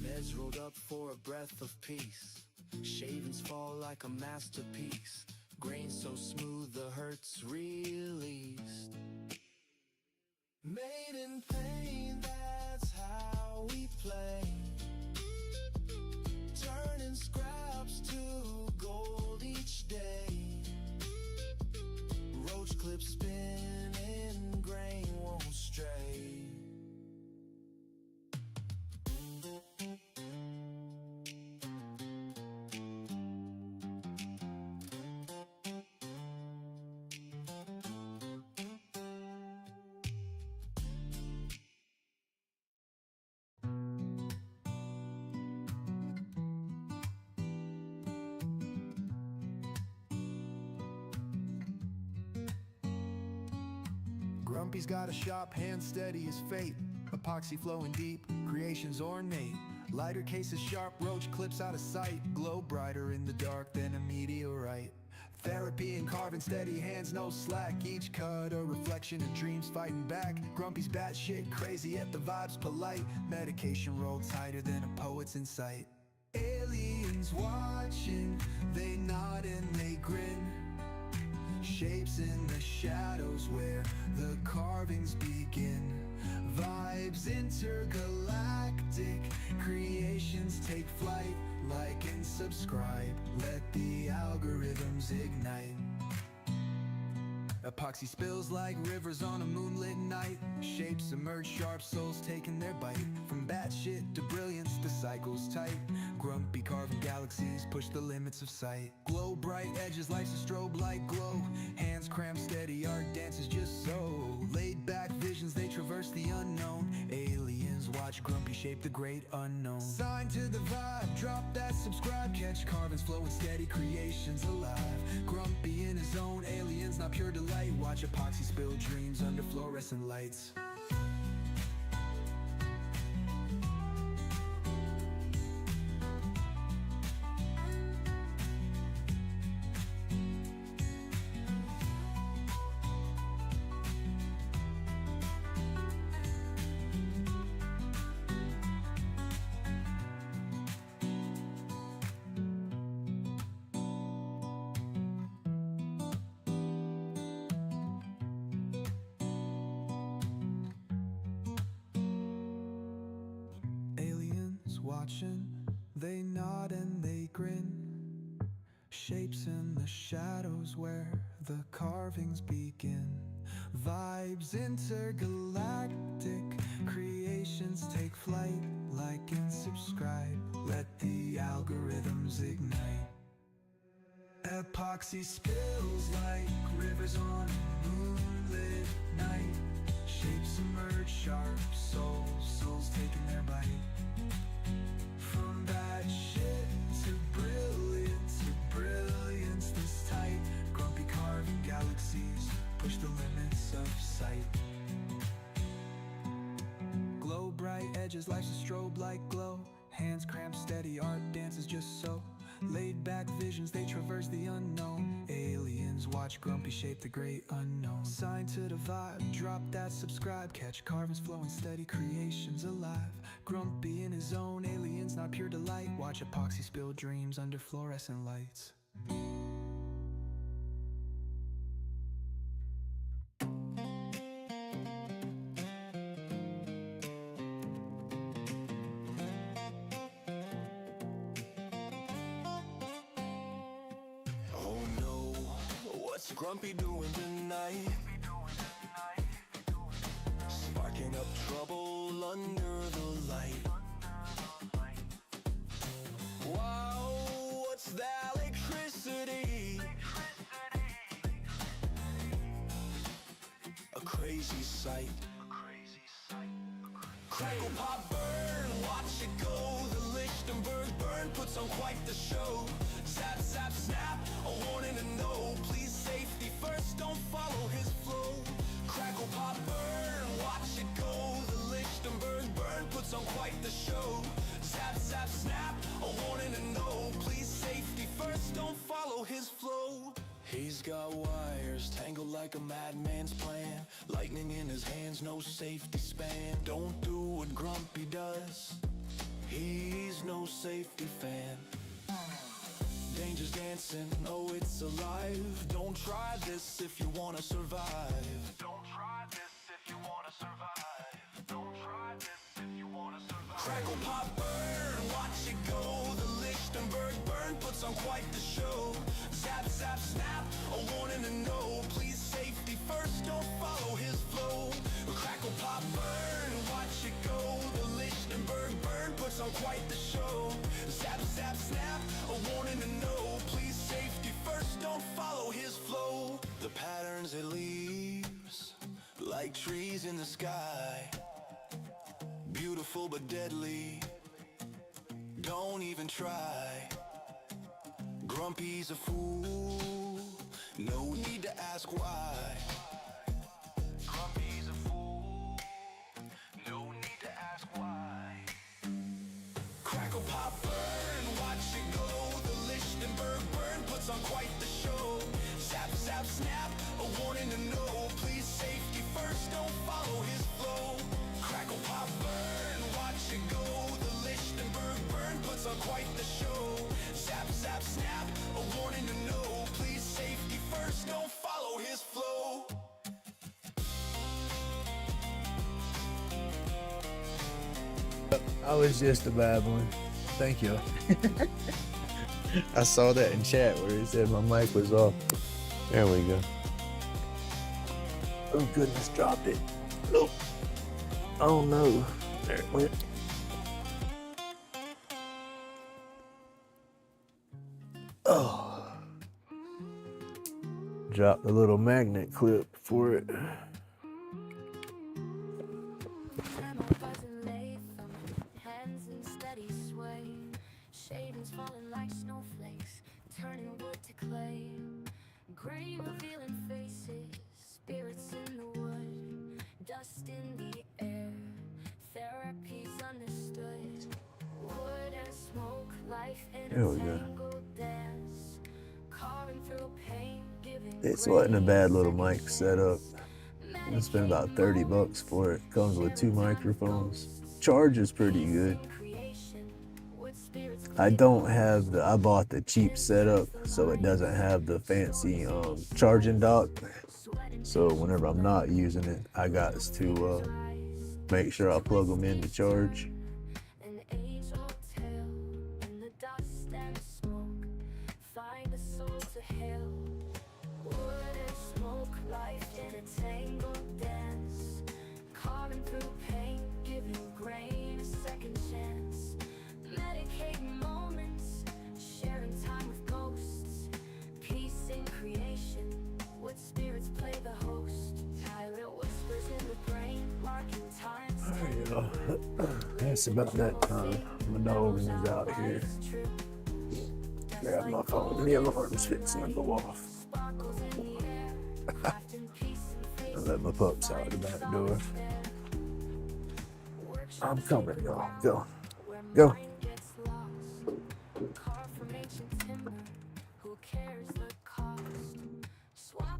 A: Meds rolled up for a breath of peace.
C: Shavings fall like a masterpiece. Grain so smooth the hurt's released. Made in pain, that's how we play. Turning scraps to gold each day. Roach clips spinning, grain won't stray. Grumpy's got a shop, hand steady as fate. Epoxy flowing deep, creations ornate. Lighter cases sharp, roach clips out of sight. Glow brighter in the dark than a meteorite. Therapy and carving, steady hands, no slack. Each cut a reflection of dreams fighting back. Grumpy's batshit crazy, yet the vibe's polite. Medication rolled tighter than a poet's insight. Aliens watching, they nod and they grin. Shapes in the shadows where the carvings begin. Vibes intergalactic, creations take flight. Like and subscribe, let the algorithms ignite. Epoxy spills like rivers on a moonlit night. Shapes emerge, sharp souls taking their bite. From batshit to brilliance, the cycle's tight. Grumpy carving galaxies push the limits of sight. Glow bright edges, life's a strobe light glow. Hands cramped steady, art dances just so. Laid back visions, they traverse the unknown. Aliens watch Grumpy shape the great unknown. Sign to the vibe, drop that subscribe. Catch carvings flowing steady, creations alive. Grumpy in his own, aliens not pure delight. Watch epoxy spill dreams under fluorescent lights. Watching, they nod and they grin. Shapes in the shadows where the carvings begin. Vibes intergalactic, creations take flight. Like and subscribe, let the algorithms ignite. Epoxy spills like rivers on a moonlit night. Shapes emerge, sharp souls taking their bite. From bad shit to brilliance this tight. Grumpy carving galaxies push the limits of sight. Glow bright edges, life's a strobe light glow. Hands cramped steady, art dances just so. Laid back visions, they traverse the unknown. Aliens watch Grumpy shape the great unknown. Sign to the vibe, drop that subscribe. Catch carvings flowing steady, creations alive. Grumpy in his own, aliens not pure delight. Watch epoxy spill dreams under fluorescent lights. What's Grumpy doing tonight? Sparking up trouble under the light. Wow, what's that electricity? A crazy sight. Crackle, pop, burn, watch it go. The Lichtenberg burn puts on quite the show. Zap, zap, snap, a warning to know. Please safety first, don't follow his flow. Crackle, pop, burn, watch it go. The Lichtenberg burn puts on quite the show. Zap, zap, snap, a warning to know. Please safety first, don't follow his flow. He's got wires tangled like a madman's plan. Lightning in his hands, no safety span. Don't do what Grumpy does, he's no safety fan. Danger's dancing, oh it's alive. Don't try this if you wanna survive. Don't try this if you wanna survive. Don't try this if you wanna survive. Crackle, pop, burn, watch it go. The Lichtenberg burn puts on quite the show. Zap, zap, snap, a warning to know. Please safety first, don't follow his flow. Crackle, pop, burn, watch it go. The Lichtenberg burn puts on quite the show. Zap, zap, snap, a warning to know. Please safety first, don't follow his flow. The patterns it leaves, like trees in the sky. Beautiful but deadly, don't even try. Grumpy's a fool, no need to ask why. Grumpy's a fool, no need to ask why. Crackle, pop, burn, watch it go. The Lichtenberg burn puts on quite the show. Zap, zap, snap, a warning to know. Please safety first, don't follow his flow. Crackle, pop, burn, watch it go. The Lichtenberg burn puts on quite the show. Zap, zap, snap, a warning to know. Please safety first, don't follow his flow.
B: I was just a babbling. Thank you. I saw that in chat where it said my mic was off. There we go. Oh goodness, dropped it. Nope. Oh no. There it went. Oh. Dropped the little magnet clip for it.
D: Shavings falling like snowflakes, turning wood to clay. Gray revealing faces, spirits in the wood, dust in the air, therapy's understood. Wood and smoke, life in
B: There
D: a
B: we go.
D: tangled dance, carving through pain, giving
B: It wasn't a bad little mic setup. I spent about $30 for it. Comes with 2 microphones. Charge is pretty good. I don't have I bought the cheap setup, so it doesn't have the fancy charging dock. So whenever I'm not using it, I got to make sure I plug them in to charge.
D: An age-old tale in the dust and smoke, find a soul to hail. Wood and smoke, life in a tangled dance, carving through pain, giving grain a second chance. Medicating moments, sharing time with ghosts, peace in creation, what spirits play the host. Silent whispers in the brain, marking time.
B: That's about that time. My dog is out here. Grab my phone. The alarm's fixing to go off. I let my pups out the back door. I'm coming, y'all. Go. Go.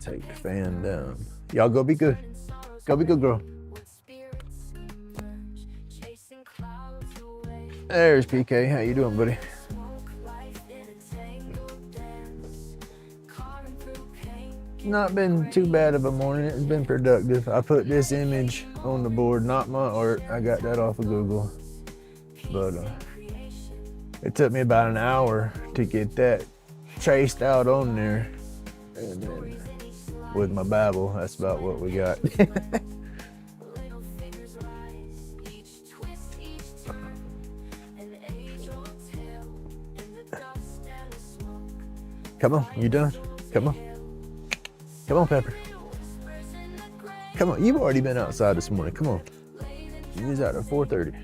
B: Take the fan down. Y'all go be good. Go be good, girl. There's PK. How you doing, buddy? Not been too bad of a morning. It's been productive. I put this image on the board, not my art. I got that off of Google. But it took me about an hour to get that traced out on there. And then with my Babble, that's about what we got. Come on, you done? Come on. Come on, Pepper. Come on, you've already been outside this morning. Come on. You was out at 4:30.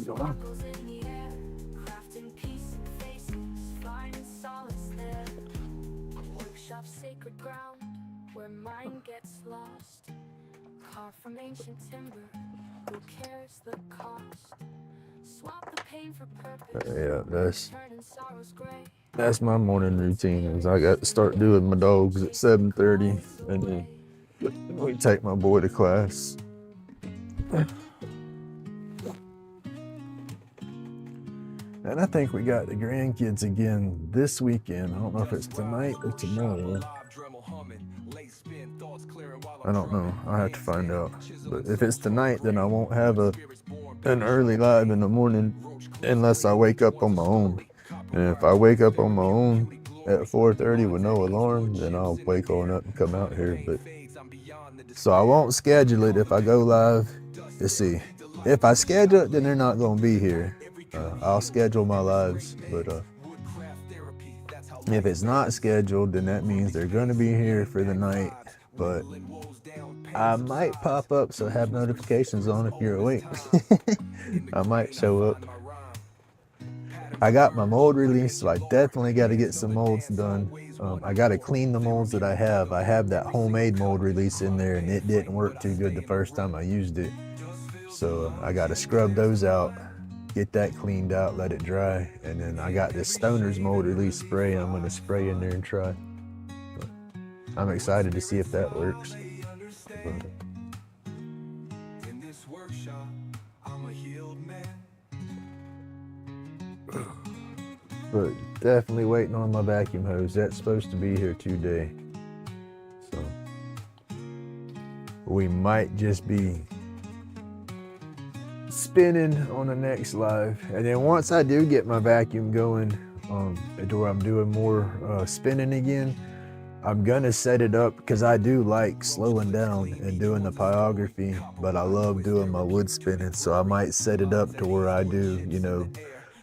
B: Go on.
D: Sacred ground where mind gets lost. Carved from ancient timber, who cares the cost? Swap the pain for purpose.
B: Yeah,
D: Turning sorrows gray.
B: that's my morning routine. Is I got to start doing my dogs at 7:30, and then we take my boy to class. And I think we got the grandkids again this weekend. I don't know if it's tonight or tomorrow. I don't know. I'll have to find out. But if it's tonight, then I won't have an early live in the morning unless I wake up on my own. And if I wake up on my own at 4:30 with no alarm, then I'll wake on up and come out here. But so I won't schedule it if I go live. Let's see. If I schedule it, then they're not going to be here. I'll schedule my lives, but if it's not scheduled, then that means they're going to be here for the night. But I might pop up, so have notifications on if you're awake. I might show up. I got my mold release, so I definitely got to get some molds done. I got to clean the molds that I have. I have that homemade mold release in there, and it didn't work too good the first time I used it. So I got to scrub those out, get that cleaned out, let it dry, and then I got this Stoner's mold release spray I'm going to spray in there and try. But I'm excited to see if that works. But definitely waiting on my vacuum hose. That's supposed to be here today. So we might just be spinning on the next live. And then once I do get my vacuum going, to where I'm doing more spinning again, I'm gonna set it up because I do like slowing down and doing the pyrography, but I love doing my wood spinning. So I might set it up to where I do, you know,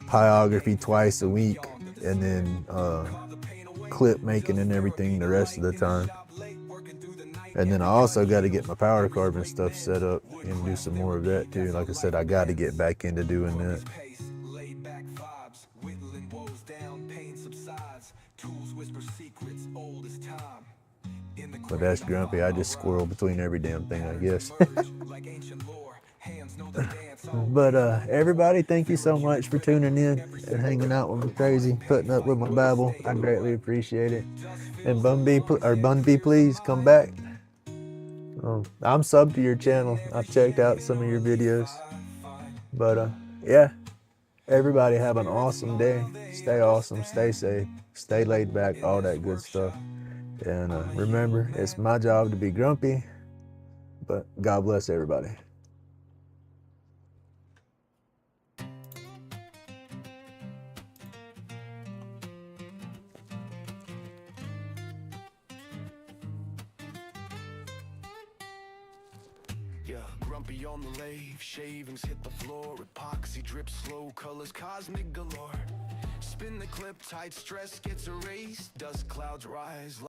B: pyrography twice a week and then clip making and everything the rest of the time. And then I also got to get my powder carbon stuff set up and do some more of that too. Like I said, I got to get back into doing that. But that's Grumpy. I just squirrel between every damn thing, I guess. But everybody, thank you so much for tuning in and hanging out with me crazy, putting up with my babble. I greatly appreciate it. And Bunby, please come back. I'm subbed to your channel. I've checked out some of your videos. But yeah, everybody have an awesome day. Stay awesome, stay safe, stay laid back, all that good stuff. And remember, it's my job to be grumpy, but God bless everybody.
C: Grumpy on the lathe, shavings hit the floor, epoxy drips slow, colors cosmic galore. Spin the clip, tight stress gets erased, dust clouds rise.